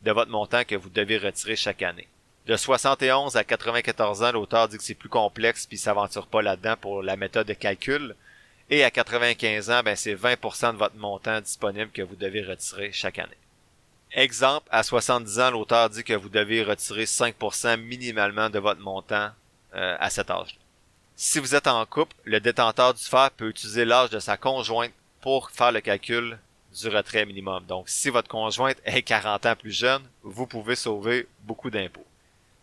de votre montant que vous devez retirer chaque année. De 71 à 94 ans, l'auteur dit que c'est plus complexe puis il s'aventure pas là-dedans pour la méthode de calcul. Et à 95 ans, c'est 20% de votre montant disponible que vous devez retirer chaque année. Exemple, à 70 ans, l'auteur dit que vous devez retirer 5% minimalement de votre montant à cet âge-là. Si vous êtes en couple, le détenteur du FER peut utiliser l'âge de sa conjointe pour faire le calcul du retrait minimum. Donc, si votre conjointe est 40 ans plus jeune, vous pouvez sauver beaucoup d'impôts.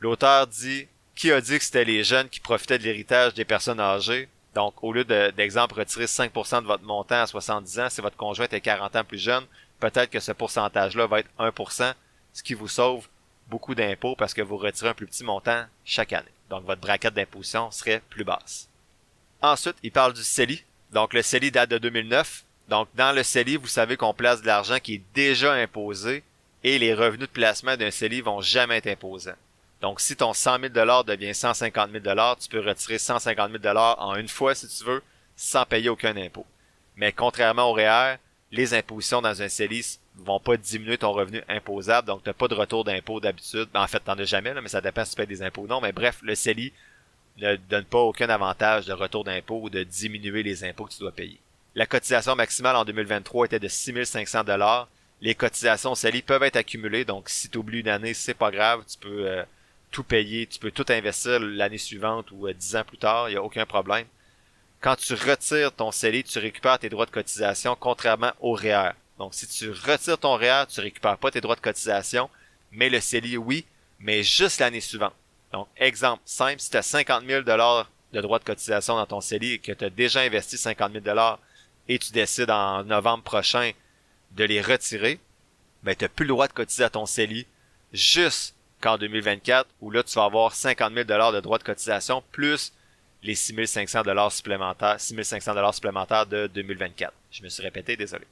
L'auteur dit, qui a dit que c'était les jeunes qui profitaient de l'héritage des personnes âgées? Donc, au lieu d'exemple, retirer 5% de votre montant à 70 ans, si votre conjointe est 40 ans plus jeune, peut-être que ce pourcentage-là va être 1%, ce qui vous sauve beaucoup d'impôts parce que vous retirez un plus petit montant chaque année. Donc, votre braquette d'imposition serait plus basse. Ensuite, il parle du CELI. Donc, le CELI date de 2009. Donc, dans le CELI, vous savez qu'on place de l'argent qui est déjà imposé et les revenus de placement d'un CELI vont jamais être imposants. Donc, si ton 100 000 $ devient 150 000 $, tu peux retirer 150 000 $ en une fois, si tu veux, sans payer aucun impôt. Mais contrairement au REER, les impositions dans un CELI vont pas diminuer ton revenu imposable, donc tu n'as pas de retour d'impôt d'habitude. En fait, tu n'en as jamais, là, mais ça dépend si tu payes des impôts ou non. Mais bref, le CELI ne donne pas aucun avantage de retour d'impôt ou de diminuer les impôts que tu dois payer. La cotisation maximale en 2023 était de 6 500 $. Les cotisations au CELI peuvent être accumulées, donc si tu oublies une année, c'est pas grave, tu peux tout payer, tu peux tout investir l'année suivante ou 10 ans plus tard, il n'y a aucun problème. Quand tu retires ton CELI, tu récupères tes droits de cotisation contrairement au REER. Donc, si tu retires ton REER, tu récupères pas tes droits de cotisation, mais le CELI, oui, mais juste l'année suivante. Donc, exemple simple, si tu as 50 000 $ de droits de cotisation dans ton CELI et que tu as déjà investi 50 000 $ et tu décides en novembre prochain de les retirer, tu n'as plus le droit de cotiser à ton CELI juste qu'en 2024, où là, tu vas avoir 50 000 $ de droits de cotisation plus les 6 500 $ supplémentaires de 2024. Je me suis répété, désolé.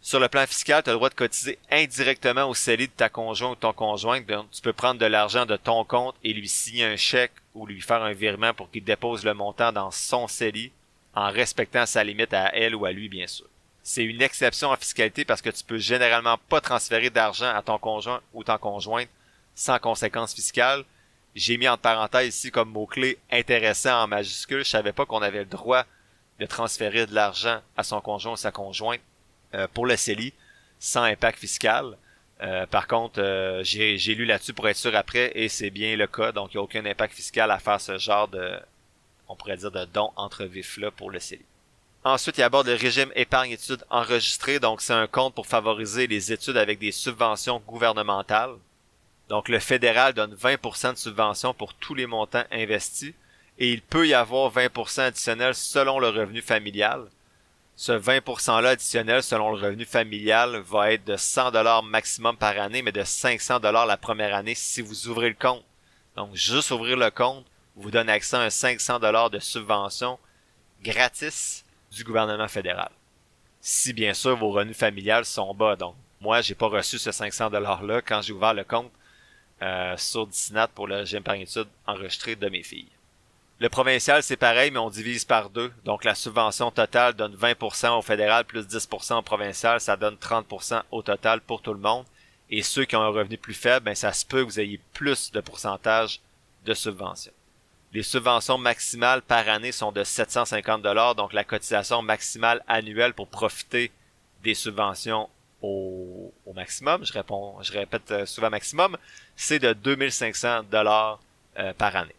Sur le plan fiscal, tu as le droit de cotiser indirectement au CELI de ta conjointe ou ton conjoint. Donc, tu peux prendre de l'argent de ton compte et lui signer un chèque ou lui faire un virement pour qu'il dépose le montant dans son CELI en respectant sa limite à elle ou à lui, bien sûr. C'est une exception en fiscalité parce que tu peux généralement pas transférer d'argent à ton conjoint ou ta conjointe sans conséquences fiscales. J'ai mis entre parenthèses ici comme mot-clé intéressant en majuscule. Je savais pas qu'on avait le droit de transférer de l'argent à son conjoint ou sa conjointe pour le CELI sans impact fiscal. Par contre, j'ai lu là-dessus pour être sûr après et c'est bien le cas. Donc, il n'y a aucun impact fiscal à faire ce genre de, on pourrait dire, de don entre vifs là pour le CELI. Ensuite, il aborde le régime épargne-études enregistré. Donc, c'est un compte pour favoriser les études avec des subventions gouvernementales. Donc, le fédéral donne 20% de subventions pour tous les montants investis et il peut y avoir 20% additionnel selon le revenu familial. Ce 20%-là additionnel selon le revenu familial va être de 100$ maximum par année, mais de 500$ la première année si vous ouvrez le compte. Donc, juste ouvrir le compte vous donne accès à un 500$ de subvention gratis du gouvernement fédéral. Si bien sûr vos revenus familiales sont bas. Donc, moi, j'ai pas reçu ce 500$-là quand j'ai ouvert le compte sur Disnat pour le régime épargne-études enregistré de mes filles. Le provincial, c'est pareil, mais on divise par deux. Donc, la subvention totale donne 20% au fédéral plus 10% au provincial. Ça donne 30% au total pour tout le monde. Et ceux qui ont un revenu plus faible, ben, ça se peut que vous ayez plus de pourcentage de subvention. Les subventions maximales par année sont de 750$. Donc, la cotisation maximale annuelle pour profiter des subventions au maximum, je répète souvent maximum, c'est de 2500$ par année.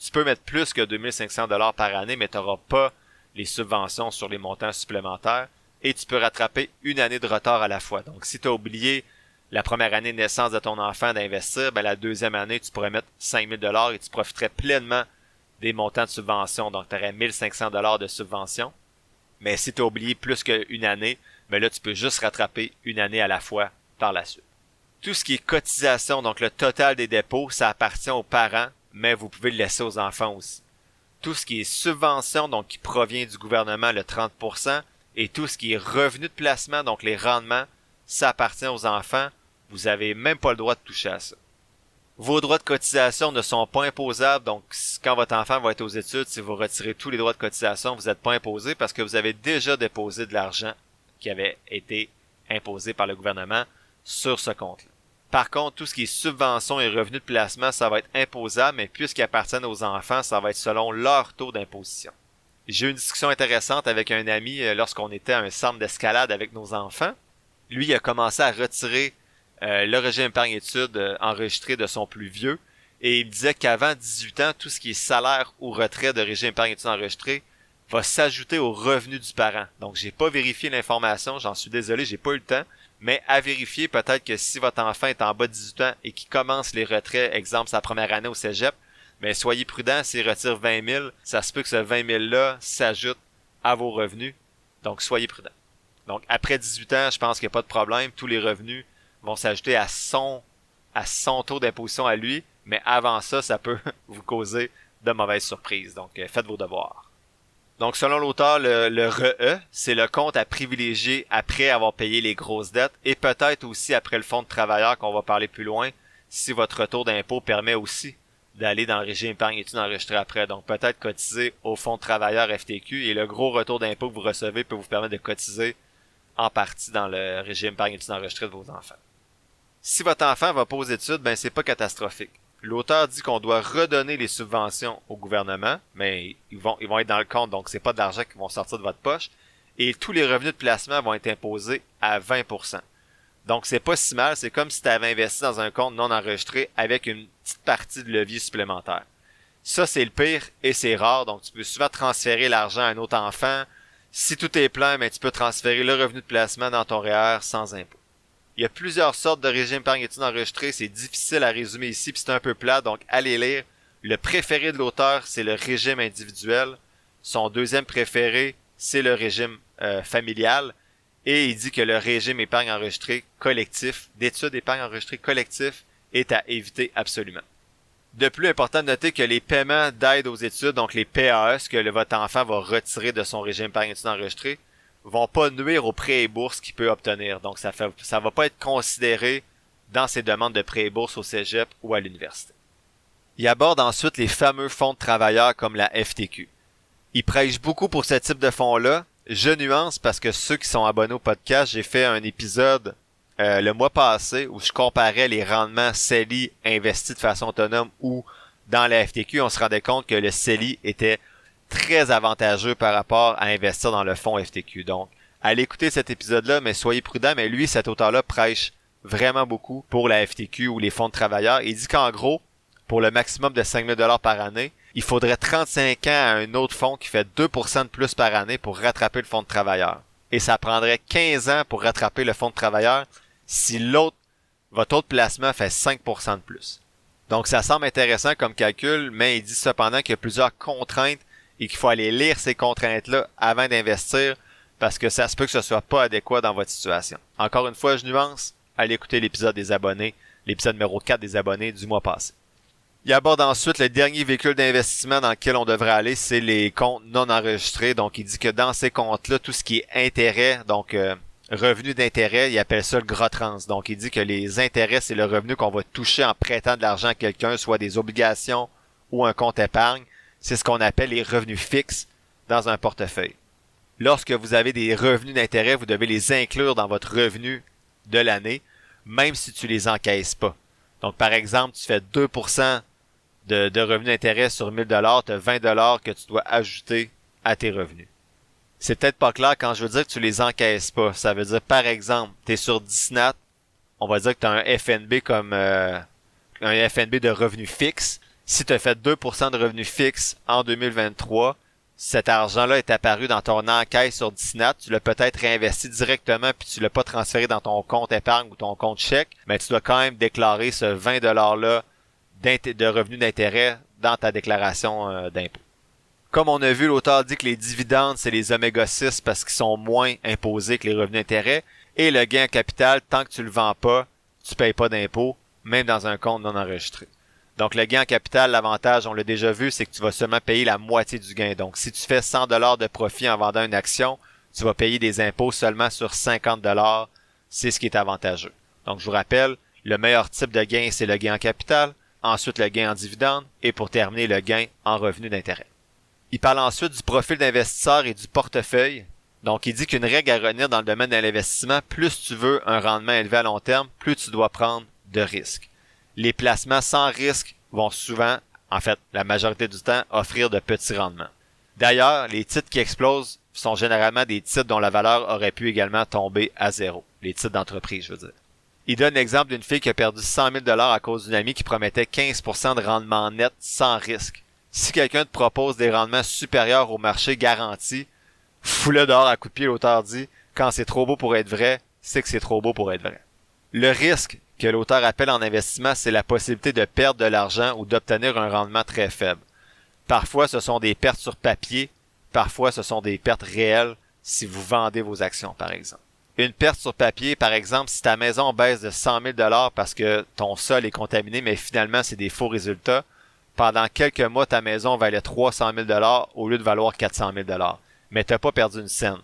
Tu peux mettre plus que 2500$ par année, mais tu n'auras pas les subventions sur les montants supplémentaires et tu peux rattraper une année de retard à la fois. Donc, si tu as oublié la première année de naissance de ton enfant d'investir, ben la deuxième année, tu pourrais mettre 5000$ et tu profiterais pleinement des montants de subvention. Donc, tu aurais 1500$ de subvention. Mais si tu as oublié plus qu'une année, ben là, tu peux juste rattraper une année à la fois par la suite. Tout ce qui est cotisation, donc le total des dépôts, ça appartient aux parents, mais vous pouvez le laisser aux enfants aussi. Tout ce qui est subvention, donc qui provient du gouvernement, le 30%, et tout ce qui est revenu de placement, donc les rendements, ça appartient aux enfants. Vous avez même pas le droit de toucher à ça. Vos droits de cotisation ne sont pas imposables, donc quand votre enfant va être aux études, si vous retirez tous les droits de cotisation, vous n'êtes pas imposé parce que vous avez déjà déposé de l'argent qui avait été imposé par le gouvernement sur ce compte-là. Par contre, tout ce qui est subvention et revenu de placement, ça va être imposable, mais puisqu'ils appartiennent aux enfants, ça va être selon leur taux d'imposition. J'ai eu une discussion intéressante avec un ami lorsqu'on était à un centre d'escalade avec nos enfants. Lui, il a commencé à retirer le régime épargne-études enregistré de son plus vieux, et il disait qu'avant 18 ans, tout ce qui est salaire ou retrait de régime épargne-études enregistré va s'ajouter au revenu du parent. Donc, j'ai pas vérifié l'information, j'en suis désolé, j'ai pas eu le temps, mais à vérifier, peut-être que si votre enfant est en bas de 18 ans et qu'il commence les retraits, exemple sa première année au cégep, mais soyez prudent, s'il retire 20 000, ça se peut que ce 20 000-là s'ajoute à vos revenus, donc soyez prudent. Donc, après 18 ans, je pense qu'il n'y a pas de problème, tous les revenus vont s'ajouter à son taux d'imposition à lui, mais avant ça, ça peut vous causer de mauvaises surprises. Donc, faites vos devoirs. Donc, selon l'auteur, le RE, c'est le compte à privilégier après avoir payé les grosses dettes et peut-être aussi après le fonds de travailleur qu'on va parler plus loin, si votre retour d'impôt permet aussi d'aller dans le régime épargne-études enregistré après. Donc, peut-être cotiser au fonds de travailleur FTQ et le gros retour d'impôt que vous recevez peut vous permettre de cotiser en partie dans le régime épargne-études enregistré de vos enfants. Si votre enfant va pas aux études, ben c'est pas catastrophique. L'auteur dit qu'on doit redonner les subventions au gouvernement, mais ils vont être dans le compte, donc c'est pas de l'argent qui vont sortir de votre poche, et tous les revenus de placement vont être imposés à 20%. Donc c'est pas si mal, c'est comme si tu avais investi dans un compte non enregistré avec une petite partie de levier supplémentaire. Ça, c'est le pire et c'est rare, donc tu peux souvent transférer l'argent à un autre enfant. Si tout est plein, ben, tu peux transférer le revenu de placement dans ton REER sans impôt. Il y a plusieurs sortes de régimes épargne-études enregistrés, c'est difficile à résumer ici, puis c'est un peu plat, donc allez lire. Le préféré de l'auteur, c'est le régime individuel. Son deuxième préféré, c'est le régime familial. Et il dit que le régime épargne enregistré collectif, d'études épargne enregistré collectif, est à éviter absolument. De plus, important de noter que les paiements d'aide aux études, donc les PAE, ce que votre enfant va retirer de son régime épargne-études enregistré, vont pas nuire aux prêts et bourses qu'il peut obtenir. Donc, ça va pas être considéré dans ses demandes de prêts et bourses au cégep ou à l'université. Il aborde ensuite les fameux fonds de travailleurs comme la FTQ. Il prêche beaucoup pour ce type de fonds-là. Je nuance parce que ceux qui sont abonnés au podcast, j'ai fait un épisode le mois passé où je comparais les rendements CELI investis de façon autonome ou dans la FTQ, on se rendait compte que le CELI était très avantageux par rapport à investir dans le fonds FTQ. Donc, allez écouter cet épisode-là, mais soyez prudents. Mais lui, cet auteur-là prêche vraiment beaucoup pour la FTQ ou les fonds de travailleurs. Il dit qu'en gros, pour le maximum de 5 000 $ par année, il faudrait 35 ans à un autre fonds qui fait 2% de plus par année pour rattraper le fonds de travailleurs. Et ça prendrait 15 ans pour rattraper le fonds de travailleurs si votre autre placement fait 5% de plus. Donc ça semble intéressant comme calcul, mais il dit cependant qu'il y a plusieurs contraintes et qu'il faut aller lire ces contraintes-là avant d'investir parce que ça se peut que ce soit pas adéquat dans votre situation. Encore une fois, je nuance, allez écouter l'épisode des abonnés, l'épisode numéro 4 des abonnés du mois passé. Il aborde ensuite le dernier véhicule d'investissement dans lequel on devrait aller, c'est les comptes non enregistrés. Donc, il dit que dans ces comptes-là, tout ce qui est intérêt, donc revenu d'intérêt, il appelle ça le gros trans. Donc, il dit que les intérêts, c'est le revenu qu'on va toucher en prêtant de l'argent à quelqu'un, soit des obligations ou un compte épargne. C'est ce qu'on appelle les revenus fixes dans un portefeuille. Lorsque vous avez des revenus d'intérêt, vous devez les inclure dans votre revenu de l'année, même si tu les encaisses pas. Donc, par exemple, tu fais 2% de revenus d'intérêt sur 1000 $, tu as 20 $ que tu dois ajouter à tes revenus. C'est peut-être pas clair quand je veux dire que tu les encaisses pas. Ça veut dire, par exemple, tu es sur 10 nat, on va dire que tu as un FNB comme un FNB de revenus fixes. Si tu as fait 2% de revenus fixes en 2023, cet argent-là est apparu dans ton encaisse sur 10 nat, tu l'as peut-être réinvesti directement puis tu l'as pas transféré dans ton compte épargne ou ton compte chèque, mais tu dois quand même déclarer ce 20 $-là de revenus d'intérêt dans ta déclaration d'impôt. Comme on a vu, l'auteur dit que les dividendes, c'est les oméga 6 parce qu'ils sont moins imposés que les revenus d'intérêt. Et le gain en capital, tant que tu le vends pas, tu payes pas d'impôt, même dans un compte non enregistré. Donc le gain en capital, l'avantage, on l'a déjà vu, c'est que tu vas seulement payer la moitié du gain. Donc si tu fais 100 $ de profit en vendant une action, tu vas payer des impôts seulement sur 50 $. C'est ce qui est avantageux. Donc je vous rappelle, le meilleur type de gain, c'est le gain en capital. Ensuite le gain en dividende et pour terminer le gain en revenu d'intérêt. Il parle ensuite du profil d'investisseur et du portefeuille. Donc il dit qu'une règle à retenir dans le domaine de l'investissement, plus tu veux un rendement élevé à long terme, plus tu dois prendre de risques. Les placements sans risque vont souvent, en fait la majorité du temps, offrir de petits rendements. D'ailleurs, les titres qui explosent sont généralement des titres dont la valeur aurait pu également tomber à zéro. Les titres d'entreprise, je veux dire. Il donne l'exemple d'une fille qui a perdu 100 000 $ à cause d'une amie qui promettait 15% de rendement net sans risque. Si quelqu'un te propose des rendements supérieurs au marché garanti, fous-le dehors à coups de pied, l'auteur dit. Quand c'est trop beau pour être vrai, c'est que c'est trop beau pour être vrai. Le risque que l'auteur appelle en investissement, c'est la possibilité de perdre de l'argent ou d'obtenir un rendement très faible. Parfois, ce sont des pertes sur papier, parfois ce sont des pertes réelles si vous vendez vos actions, par exemple. Une perte sur papier, par exemple, si ta maison baisse de 100 000 $ parce que ton sol est contaminé, mais finalement c'est des faux résultats, pendant quelques mois, ta maison valait 300 000 $ au lieu de valoir 400 000 $. Mais t'as pas perdu une scène.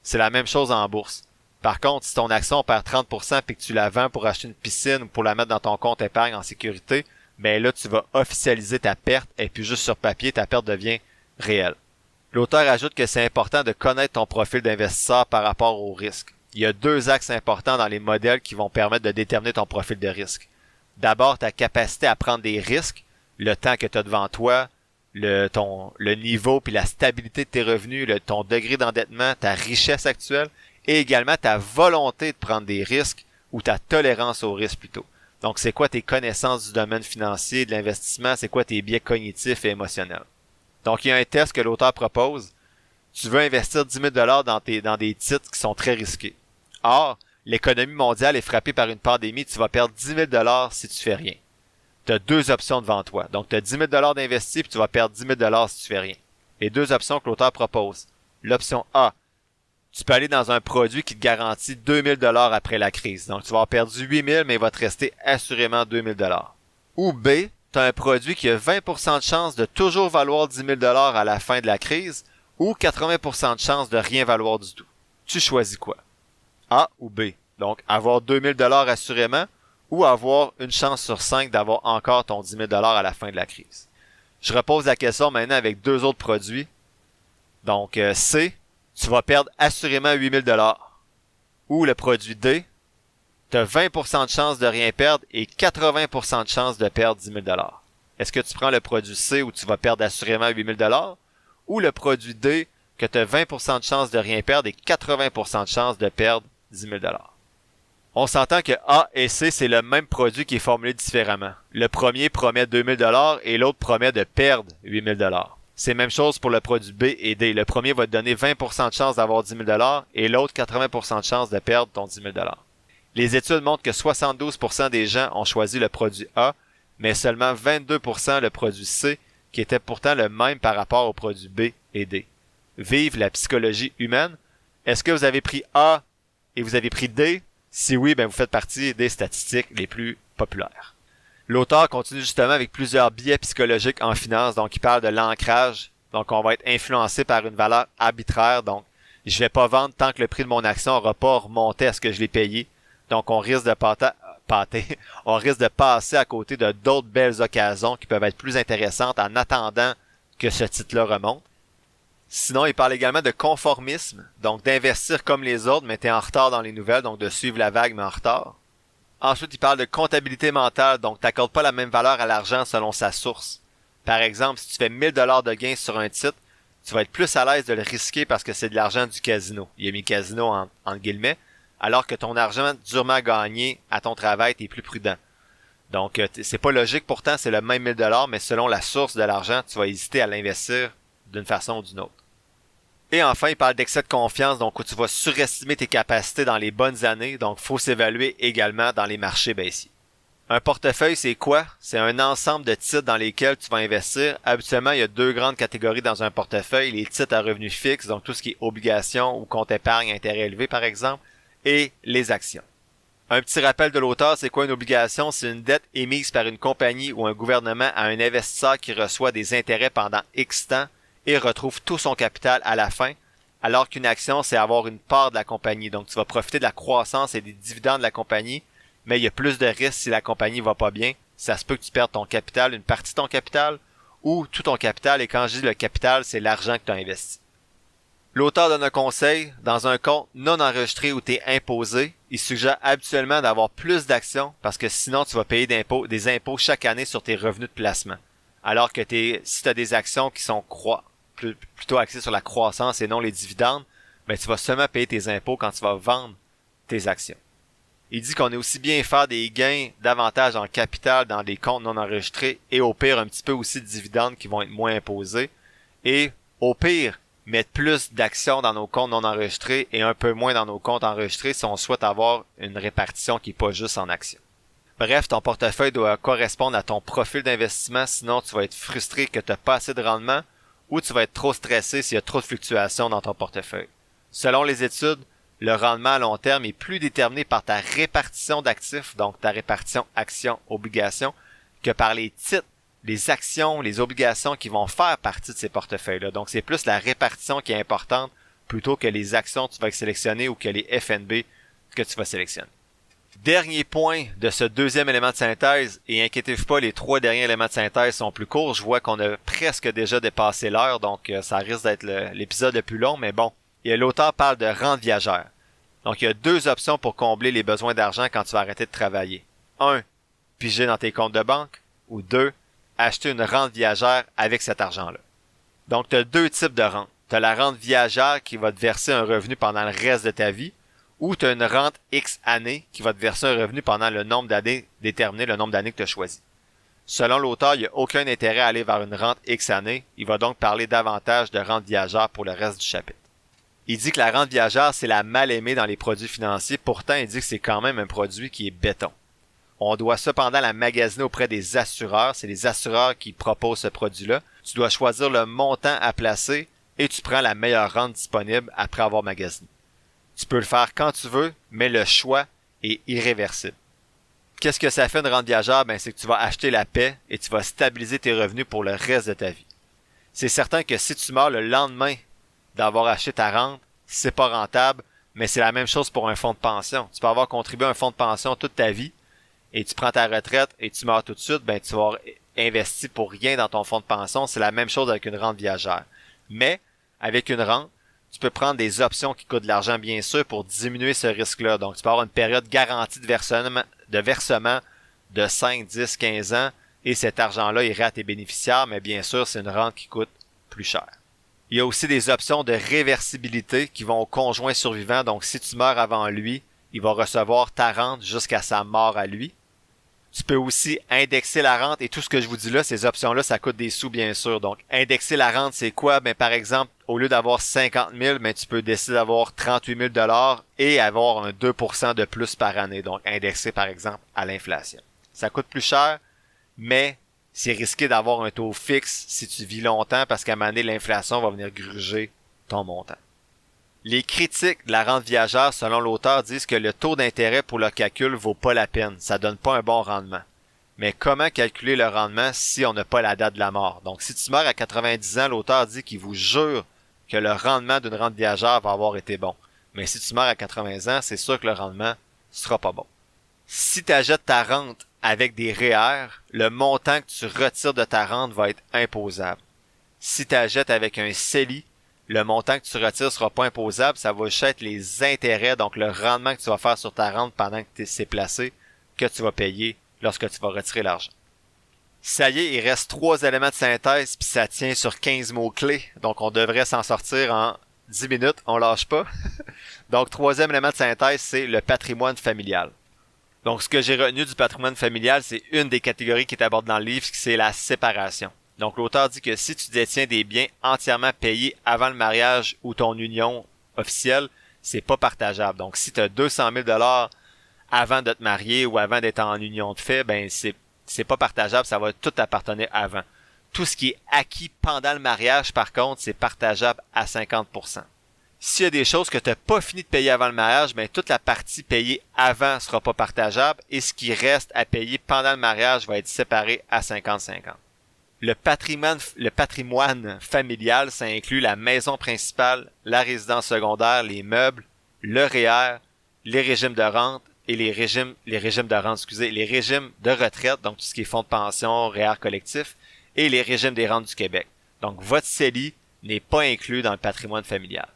C'est la même chose en bourse. Par contre, si ton action perd 30% puis que tu la vends pour acheter une piscine ou pour la mettre dans ton compte épargne en sécurité, ben là, tu vas officialiser ta perte et puis juste sur papier, ta perte devient réelle. L'auteur ajoute que c'est important de connaître ton profil d'investisseur par rapport au risque. Il y a 2 axes importants dans les modèles qui vont permettre de déterminer ton profil de risque. D'abord, ta capacité à prendre des risques, le temps que tu as devant toi, le niveau puis la stabilité de tes revenus, ton degré d'endettement, ta richesse actuelle, et également ta volonté de prendre des risques ou ta tolérance au risque plutôt. Donc, c'est quoi tes connaissances du domaine financier, de l'investissement, c'est quoi tes biais cognitifs et émotionnels. Donc, il y a un test que l'auteur propose. Tu veux investir 10 000 $ dans des titres qui sont très risqués. Or, l'économie mondiale est frappée par une pandémie, tu vas perdre 10 000 $ si tu fais rien. Tu as 2 options devant toi. Donc, tu as 10 000 $ d'investis puis tu vas perdre 10 000 $ si tu fais rien. Les 2 options que l'auteur propose. L'option A, tu peux aller dans un produit qui te garantit 2 000 $ après la crise. Donc, tu vas avoir perdu 8 000, mais il va te rester assurément 2 000 $. Ou B, tu as un produit qui a 20% de chance de toujours valoir 10 000 $ à la fin de la crise ou 80% de chance de rien valoir du tout. Tu choisis quoi? A ou B. Donc, avoir 2 000 $ assurément ou avoir une chance sur 5 d'avoir encore ton 10 000 $ à la fin de la crise. Je repose la question maintenant avec 2 autres produits. Donc, C, tu vas perdre assurément 8 000 $. Ou le produit D, tu as 20% de chance de rien perdre et 80% de chance de perdre 10 000 $. est-ce que tu prends le produit C où tu vas perdre assurément 8 000 $ ou le produit D que tu as 20% de chance de rien perdre et 80% de chance de perdre 10 000 $? On s'entend que A et C, c'est le même produit qui est formulé différemment. Le premier promet 2 000 $ et l'autre promet de perdre 8 000 $. C'est la même chose pour le produit B et D. Le premier va te donner 20% de chance d'avoir 10 000 $ et l'autre 80% de chance de perdre ton 10 000 $. Les études montrent que 72% des gens ont choisi le produit A, mais seulement 22% le produit C, qui était pourtant le même par rapport au produit B et D. Vive la psychologie humaine. Est-ce que vous avez pris A et vous avez pris D? Si oui, ben vous faites partie des statistiques les plus populaires. L'auteur continue justement avec plusieurs biais psychologiques en finance, donc il parle de l'ancrage. Donc on va être influencé par une valeur arbitraire, donc je vais pas vendre tant que le prix de mon action n'aura pas remonté à ce que je l'ai payé. Donc on risque de on risque de passer à côté de d'autres belles occasions qui peuvent être plus intéressantes en attendant que ce titre-là remonte. Sinon, il parle également de conformisme, donc d'investir comme les autres, mais t'es en retard dans les nouvelles, donc de suivre la vague, mais en retard. Ensuite, il parle de comptabilité mentale, donc t'accordes pas la même valeur à l'argent selon sa source. Par exemple, si tu fais 1 000 $ de gains sur un titre, tu vas être plus à l'aise de le risquer parce que c'est de l'argent du casino. Il a mis casino en guillemets, alors que ton argent durement gagné à ton travail, t'es plus prudent. Donc, c'est pas logique, pourtant c'est le même 1 000 $, mais selon la source de l'argent, tu vas hésiter à l'investir d'une façon ou d'une autre. Et enfin, il parle d'excès de confiance, donc où tu vas surestimer tes capacités dans les bonnes années, donc faut s'évaluer également dans les marchés baissiers. Un portefeuille, c'est quoi? C'est un ensemble de titres dans lesquels tu vas investir. Habituellement, il y a deux grandes catégories dans un portefeuille, les titres à revenus fixes, donc tout ce qui est obligations ou compte épargne intérêt élevé par exemple, et les actions. Un petit rappel de l'auteur, c'est quoi une obligation? C'est une dette émise par une compagnie ou un gouvernement à un investisseur qui reçoit des intérêts pendant X temps et retrouve tout son capital à la fin, alors qu'une action, c'est avoir une part de la compagnie. Donc, tu vas profiter de la croissance et des dividendes de la compagnie, mais il y a plus de risques si la compagnie va pas bien. Ça se peut que tu perdes ton capital, une partie de ton capital, ou tout ton capital, et quand je dis le capital, c'est l'argent que tu as investi. L'auteur donne un conseil, dans un compte non enregistré où tu es imposé, il suggère habituellement d'avoir plus d'actions parce que sinon tu vas payer des impôts chaque année sur tes revenus de placement. Alors que si tu as des actions qui sont plutôt axées sur la croissance et non les dividendes, ben tu vas seulement payer tes impôts quand tu vas vendre tes actions. Il dit qu'on est aussi bien faire des gains davantage en capital dans des comptes non enregistrés et au pire un petit peu aussi de dividendes qui vont être moins imposés. Et au pire, mettre plus d'actions dans nos comptes non enregistrés et un peu moins dans nos comptes enregistrés si on souhaite avoir une répartition qui n'est pas juste en actions. Bref, ton portefeuille doit correspondre à ton profil d'investissement, sinon tu vas être frustré que tu n'as pas assez de rendement ou tu vas être trop stressé s'il y a trop de fluctuations dans ton portefeuille. Selon les études, le rendement à long terme est plus déterminé par ta répartition d'actifs, donc ta répartition actions-obligations, que par les titres, les actions, les obligations qui vont faire partie de ces portefeuilles-là. Donc, c'est plus la répartition qui est importante plutôt que les actions que tu vas sélectionner ou que les FNB que tu vas sélectionner. Dernier point de ce deuxième élément de synthèse, et inquiétez-vous pas, les 3 derniers éléments de synthèse sont plus courts. Je vois qu'on a presque déjà dépassé l'heure, donc ça risque d'être l'épisode le plus long, mais bon. Et l'auteur parle de rente viagère. Donc, il y a 2 options pour combler les besoins d'argent quand tu vas arrêter de travailler. 1. Piger dans tes comptes de banque. Ou 2. Acheter une rente viagère avec cet argent-là. Donc, tu as 2 types de rente. Tu as la rente viagère qui va te verser un revenu pendant le reste de ta vie, ou tu as une rente X années qui va te verser un revenu pendant le nombre d'années déterminé, le nombre d'années que tu as choisi. Selon l'auteur, il n'y a aucun intérêt à aller vers une rente X années. Il va donc parler davantage de rente viagère pour le reste du chapitre. Il dit que la rente viagère, c'est la mal aimée dans les produits financiers. Pourtant, il dit que c'est quand même un produit qui est béton. On doit cependant la magasiner auprès des assureurs. C'est les assureurs qui proposent ce produit-là. Tu dois choisir le montant à placer et tu prends la meilleure rente disponible après avoir magasiné. Tu peux le faire quand tu veux, mais le choix est irréversible. Qu'est-ce que ça fait une rente viagère? Ben, c'est que tu vas acheter la paix et tu vas stabiliser tes revenus pour le reste de ta vie. C'est certain que si tu meurs le lendemain d'avoir acheté ta rente, c'est pas rentable, mais c'est la même chose pour un fonds de pension. Tu peux avoir contribué à un fonds de pension toute ta vie et tu prends ta retraite et tu meurs tout de suite, ben tu vas avoir investi pour rien dans ton fonds de pension. C'est la même chose avec une rente viagère. Mais avec une rente, tu peux prendre des options qui coûtent de l'argent bien sûr pour diminuer ce risque-là. Donc tu peux avoir une période garantie de versement de 5, 10, 15 ans et cet argent-là irait à tes bénéficiaires, mais bien sûr, c'est une rente qui coûte plus cher. Il y a aussi des options de réversibilité qui vont au conjoint survivant, donc si tu meurs avant lui, il va recevoir ta rente jusqu'à sa mort à lui. Tu peux aussi indexer la rente, et tout ce que je vous dis là, ces options-là, ça coûte des sous bien sûr. Donc, indexer la rente, c'est quoi? Ben, par exemple, au lieu d'avoir 50 000, ben, tu peux décider d'avoir 38 000 $ et avoir un 2% de plus par année. Donc, indexé, par exemple, à l'inflation. Ça coûte plus cher, mais c'est risqué d'avoir un taux fixe si tu vis longtemps parce qu'à un moment donné, l'inflation va venir gruger ton montant. Les critiques de la rente viagère, selon l'auteur, disent que le taux d'intérêt pour le calcul vaut pas la peine. Ça donne pas un bon rendement. Mais comment calculer le rendement si on n'a pas la date de la mort? Donc, si tu meurs à 90 ans, l'auteur dit qu'il vous jure que le rendement d'une rente viagère va avoir été bon. Mais si tu meurs à 80 ans, c'est sûr que le rendement sera pas bon. Si tu achètes ta rente avec des REER, le montant que tu retires de ta rente va être imposable. Si tu achètes avec un CELI, le montant que tu retires sera pas imposable, ça va juste être les intérêts, donc le rendement que tu vas faire sur ta rente pendant que c'est placé, que tu vas payer lorsque tu vas retirer l'argent. Ça y est, il reste 3 éléments de synthèse, puis ça tient sur 15 mots-clés, donc on devrait s'en sortir en 10 minutes, on lâche pas. Donc, 3e élément de synthèse, c'est le patrimoine familial. Donc, ce que j'ai retenu du patrimoine familial, c'est une des catégories qui est abordée dans le livre, c'est la séparation. Donc, l'auteur dit que si tu détiens des biens entièrement payés avant le mariage ou ton union officielle, c'est pas partageable. Donc, si tu as 200 000 $ avant de te marier ou avant d'être en union de fait, ben c'est pas partageable, ça va tout appartenir avant. Tout ce qui est acquis pendant le mariage, par contre, c'est partageable à 50%. S'il y a des choses que tu n'as pas fini de payer avant le mariage, ben toute la partie payée avant sera pas partageable et ce qui reste à payer pendant le mariage va être séparé à 50-50. Le patrimoine familial, ça inclut la maison principale, la résidence secondaire, les meubles, le REER, les régimes de rente et les régimes de retraite, donc tout ce qui est fonds de pension, REER collectif, et les régimes des rentes du Québec. Donc votre CELI n'est pas inclus dans le patrimoine familial.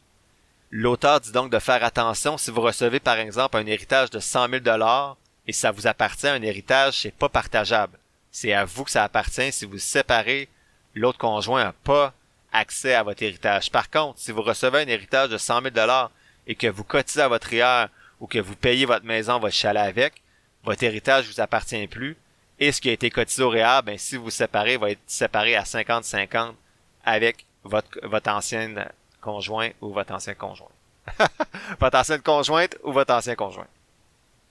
L'auteur dit donc de faire attention si vous recevez par exemple un héritage de 100 000 $ et ça vous appartient, un héritage, c'est pas partageable. C'est à vous que ça appartient. Si vous séparez, l'autre conjoint n'a pas accès à votre héritage. Par contre, si vous recevez un héritage de 100 000 $ et que vous cotisez à votre REER ou que vous payez votre maison, votre chalet avec, votre héritage vous appartient plus. Et ce qui a été cotisé au REER, ben, si vous séparez, va être séparé à 50-50 avec votre ancienne conjoint ou votre ancien conjoint. Votre ancienne conjointe ou votre ancien conjoint.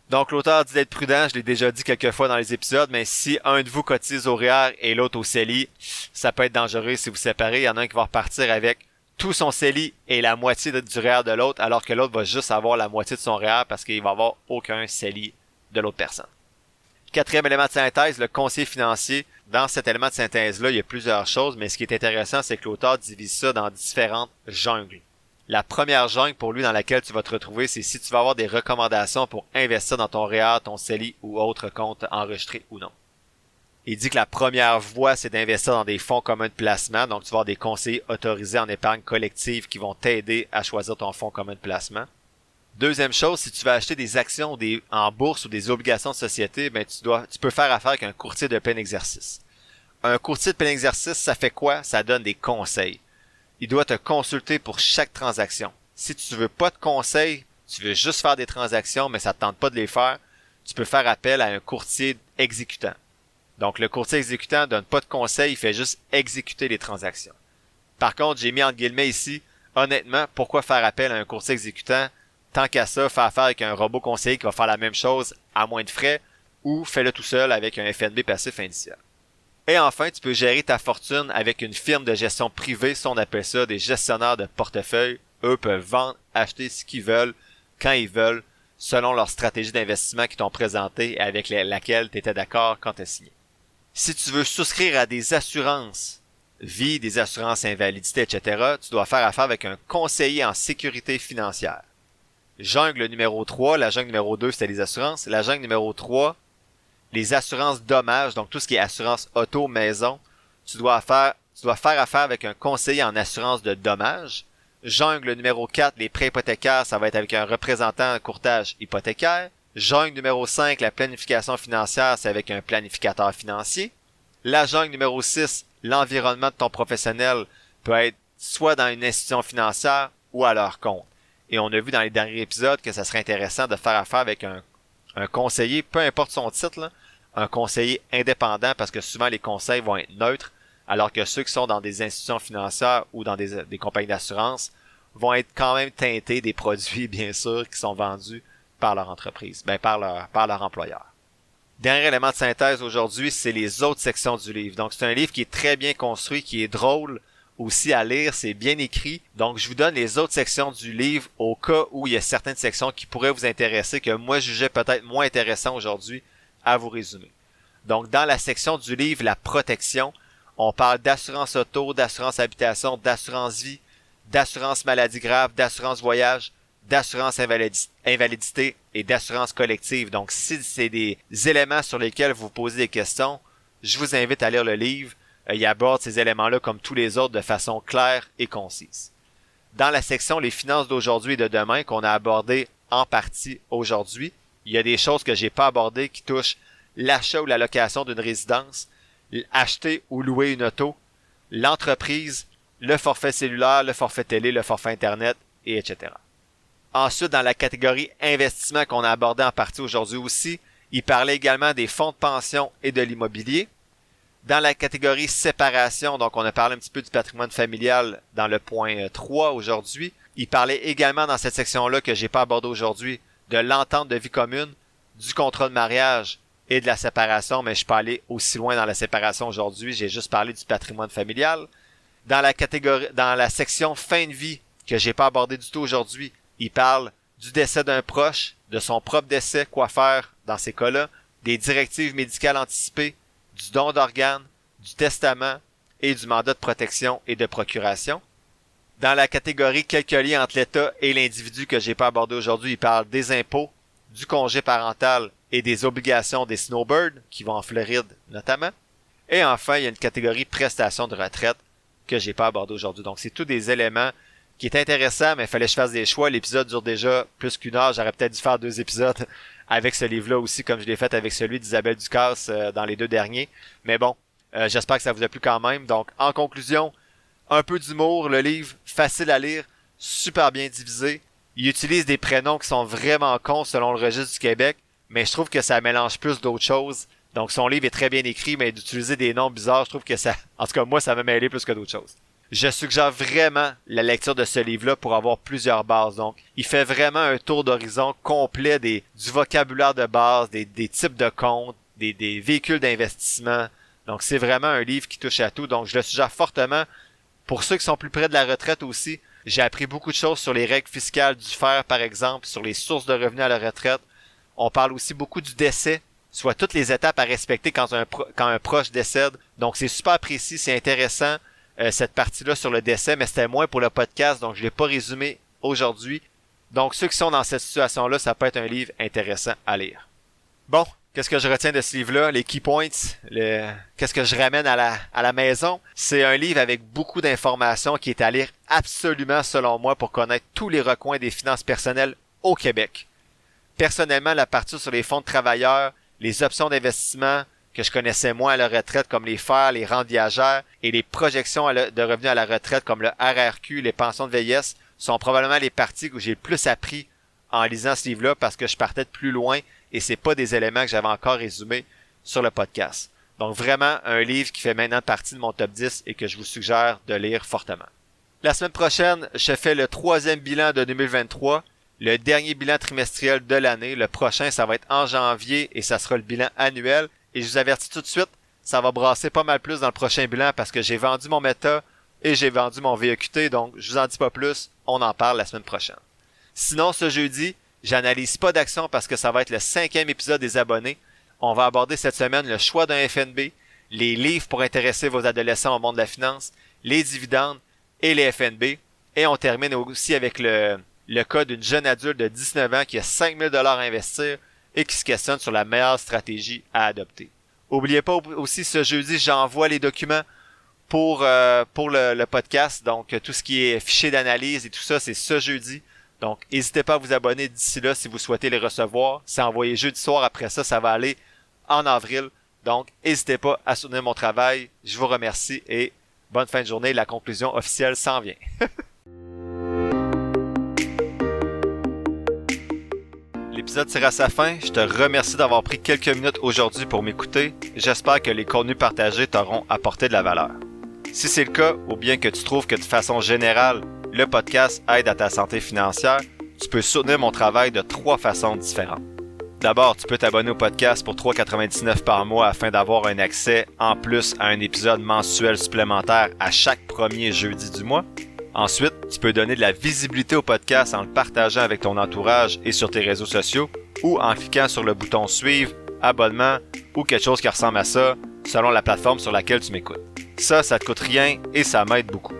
Donc, l'auteur dit d'être prudent, je l'ai déjà dit quelques fois dans les épisodes, mais si un de vous cotise au REER et l'autre au CELI, ça peut être dangereux si vous séparez. Il y en a un qui va repartir avec tout son CELI et la moitié du REER de l'autre, alors que l'autre va juste avoir la moitié de son REER parce qu'il va avoir aucun CELI de l'autre personne. 4e élément de synthèse, le conseiller financier. Dans cet élément de synthèse-là, il y a plusieurs choses, mais ce qui est intéressant, c'est que l'auteur divise ça dans différentes jungles. La première jungle pour lui dans laquelle tu vas te retrouver, c'est si tu vas avoir des recommandations pour investir dans ton REER, ton CELI ou autre compte enregistré ou non. Il dit que la première voie, c'est d'investir dans des fonds communs de placement. Donc, tu vas avoir des conseillers autorisés en épargne collective qui vont t'aider à choisir ton fonds commun de placement. Deuxième chose, si tu vas acheter des actions en bourse ou des obligations de société, ben tu peux faire affaire avec un courtier de plein exercice. Un courtier de plein exercice, ça fait quoi? Ça donne des conseils. Il doit te consulter pour chaque transaction. Si tu veux pas de conseils, tu veux juste faire des transactions, mais ça te tente pas de les faire, tu peux faire appel à un courtier exécutant. Donc, le courtier exécutant donne pas de conseils, il fait juste exécuter les transactions. Par contre, j'ai mis entre guillemets ici, honnêtement, pourquoi faire appel à un courtier exécutant? Tant qu'à ça, fais affaire avec un robot conseiller qui va faire la même chose à moins de frais, ou fais-le tout seul avec un FNB passif indiciaire. Et enfin, tu peux gérer ta fortune avec une firme de gestion privée, si on appelle ça des gestionnaires de portefeuille. Eux peuvent vendre, acheter ce qu'ils veulent, quand ils veulent, selon leur stratégie d'investissement qu'ils t'ont présentée et avec laquelle tu étais d'accord quand tu as signé. Si tu veux souscrire à des assurances vie, des assurances invalidité, etc., tu dois faire affaire avec un conseiller en sécurité financière. Jungle numéro 3, la jungle numéro 2, c'était les assurances. La jungle numéro 3, les assurances dommages, donc tout ce qui est assurance auto, maison, tu dois faire affaire avec un conseiller en assurance de dommages. Jungle numéro 4, les prêts hypothécaires, ça va être avec un représentant en courtage hypothécaire. Jungle numéro 5, la planification financière, c'est avec un planificateur financier. La jungle numéro 6, l'environnement de ton professionnel peut être soit dans une institution financière ou à leur compte. Et on a vu dans les derniers épisodes que ça serait intéressant de faire affaire avec un conseiller, peu importe son titre, là, un conseiller indépendant parce que souvent les conseils vont être neutres, alors que ceux qui sont dans des institutions financières ou dans des compagnies d'assurance vont être quand même teintés des produits, bien sûr, qui sont vendus par leur entreprise, par leur employeur. Dernier élément de synthèse aujourd'hui, c'est les autres sections du livre. Donc, c'est un livre qui est très bien construit, qui est drôle aussi à lire, c'est bien écrit. Donc, je vous donne les autres sections du livre au cas où il y a certaines sections qui pourraient vous intéresser, que moi, je jugeais peut-être moins intéressant aujourd'hui à vous résumer. Donc, dans la section du livre, la protection, on parle d'assurance auto, d'assurance habitation, d'assurance vie, d'assurance maladie grave, d'assurance voyage, d'assurance invalidité et d'assurance collective. Donc, si c'est des éléments sur lesquels vous posez des questions, je vous invite à lire le livre. Il aborde ces éléments-là comme tous les autres de façon claire et concise. Dans la section les finances d'aujourd'hui et de demain qu'on a abordé en partie aujourd'hui, il y a des choses que j'ai pas abordées qui touchent l'achat ou la location d'une résidence, acheter ou louer une auto, l'entreprise, le forfait cellulaire, le forfait télé, le forfait internet, et etc. Ensuite, dans la catégorie investissement qu'on a abordé en partie aujourd'hui aussi, il parlait également des fonds de pension et de l'immobilier. Dans la catégorie séparation, donc on a parlé un petit peu du patrimoine familial dans le point 3 aujourd'hui. Il parlait également dans cette section-là que j'ai pas abordé aujourd'hui de l'entente de vie commune, du contrat de mariage et de la séparation, mais je suis pas allé aussi loin dans la séparation aujourd'hui, j'ai juste parlé du patrimoine familial. Dans la section fin de vie que j'ai pas abordé du tout aujourd'hui, il parle du décès d'un proche, de son propre décès, quoi faire dans ces cas-là, des directives médicales anticipées, du don d'organes, du testament et du mandat de protection et de procuration. Dans la catégorie quelques liens entre l'État et l'individu que j'ai pas abordé aujourd'hui, il parle des impôts, du congé parental et des obligations des snowbirds qui vont en Floride notamment. Et enfin, il y a une catégorie prestations de retraite que j'ai pas abordé aujourd'hui. Donc, c'est tous des éléments qui est intéressant, mais il fallait que je fasse des choix. L'épisode dure déjà plus qu'une heure. J'aurais peut-être dû faire 2 épisodes avec ce livre-là aussi, comme je l'ai fait avec celui d'Isabelle Ducasse dans les 2 derniers. Mais bon, j'espère que ça vous a plu quand même. Donc, en conclusion, un peu d'humour, le livre, facile à lire, super bien divisé. Il utilise des prénoms qui sont vraiment cons selon le registre du Québec, mais je trouve que ça mélange plus d'autres choses. Donc, son livre est très bien écrit, mais d'utiliser des noms bizarres, je trouve que ça... En tout cas, moi, ça m'a mêlé plus que d'autres choses. Je suggère vraiment la lecture de ce livre-là pour avoir plusieurs bases. Donc, il fait vraiment un tour d'horizon complet du vocabulaire de base, des types de comptes, des véhicules d'investissement. Donc, c'est vraiment un livre qui touche à tout. Donc, je le suggère fortement. Pour ceux qui sont plus près de la retraite aussi, j'ai appris beaucoup de choses sur les règles fiscales du FER, par exemple, sur les sources de revenus à la retraite. On parle aussi beaucoup du décès, soit toutes les étapes à respecter quand un proche décède. Donc, c'est super précis, c'est intéressant. Cette partie-là sur le décès, mais c'était moins pour le podcast, donc je l'ai pas résumé aujourd'hui. Donc, ceux qui sont dans cette situation-là, ça peut être un livre intéressant à lire. Bon, qu'est-ce que je retiens de ce livre-là? Les key points, qu'est-ce que je ramène à la maison? C'est un livre avec beaucoup d'informations qui est à lire absolument, selon moi, pour connaître tous les recoins des finances personnelles au Québec. Personnellement, la partie sur les fonds de travailleurs, les options d'investissement, que je connaissais moins à la retraite comme les FER, les rentes viagères et les projections de revenus à la retraite comme le RRQ, les pensions de vieillesse sont probablement les parties où j'ai le plus appris en lisant ce livre-là parce que je partais de plus loin et c'est pas des éléments que j'avais encore résumés sur le podcast. Donc vraiment un livre qui fait maintenant partie de mon top 10 et que je vous suggère de lire fortement. La semaine prochaine, je fais le 3e bilan de 2023, le dernier bilan trimestriel de l'année. Le prochain, ça va être en janvier et ça sera le bilan annuel. Et je vous avertis tout de suite, ça va brasser pas mal plus dans le prochain bilan parce que j'ai vendu mon Meta et j'ai vendu mon VEQT, donc je vous en dis pas plus, on en parle la semaine prochaine. Sinon, ce jeudi, j'analyse pas d'action parce que ça va être le 5e épisode des abonnés. On va aborder cette semaine le choix d'un FNB, les livres pour intéresser vos adolescents au monde de la finance, les dividendes et les FNB. Et on termine aussi avec le cas d'une jeune adulte de 19 ans qui a 5 000 $ à investir et qui se questionne sur la meilleure stratégie à adopter. N'oubliez pas aussi ce jeudi, j'envoie les documents pour le podcast. Donc, tout ce qui est fichier d'analyse et tout ça, c'est ce jeudi. Donc, n'hésitez pas à vous abonner d'ici là si vous souhaitez les recevoir. C'est envoyé jeudi soir. Après ça, ça va aller en avril. Donc, n'hésitez pas à soutenir mon travail. Je vous remercie et bonne fin de journée. La conclusion officielle s'en vient. L'épisode tire à sa fin. Je te remercie d'avoir pris quelques minutes aujourd'hui pour m'écouter. J'espère que les contenus partagés t'auront apporté de la valeur. Si c'est le cas, ou bien que tu trouves que de façon générale, le podcast aide à ta santé financière, tu peux soutenir mon travail de 3 façons différentes. D'abord, tu peux t'abonner au podcast pour 3,99$ par mois afin d'avoir un accès en plus à un épisode mensuel supplémentaire à chaque premier jeudi du mois. Ensuite, tu peux donner de la visibilité au podcast en le partageant avec ton entourage et sur tes réseaux sociaux ou en cliquant sur le bouton suivre, abonnement ou quelque chose qui ressemble à ça selon la plateforme sur laquelle tu m'écoutes. Ça te coûte rien et ça m'aide beaucoup.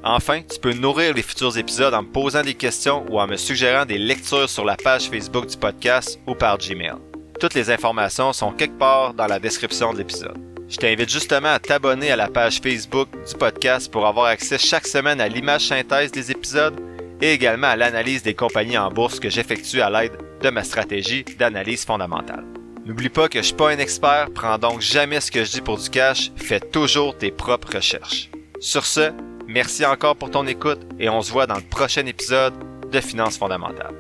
Enfin, tu peux nourrir les futurs épisodes en me posant des questions ou en me suggérant des lectures sur la page Facebook du podcast ou par Gmail. Toutes les informations sont quelque part dans la description de l'épisode. Je t'invite justement à t'abonner à la page Facebook du podcast pour avoir accès chaque semaine à l'image synthèse des épisodes et également à l'analyse des compagnies en bourse que j'effectue à l'aide de ma stratégie d'analyse fondamentale. N'oublie pas que je suis pas un expert, prends donc jamais ce que je dis pour du cash, fais toujours tes propres recherches. Sur ce, merci encore pour ton écoute et on se voit dans le prochain épisode de Finances fondamentales.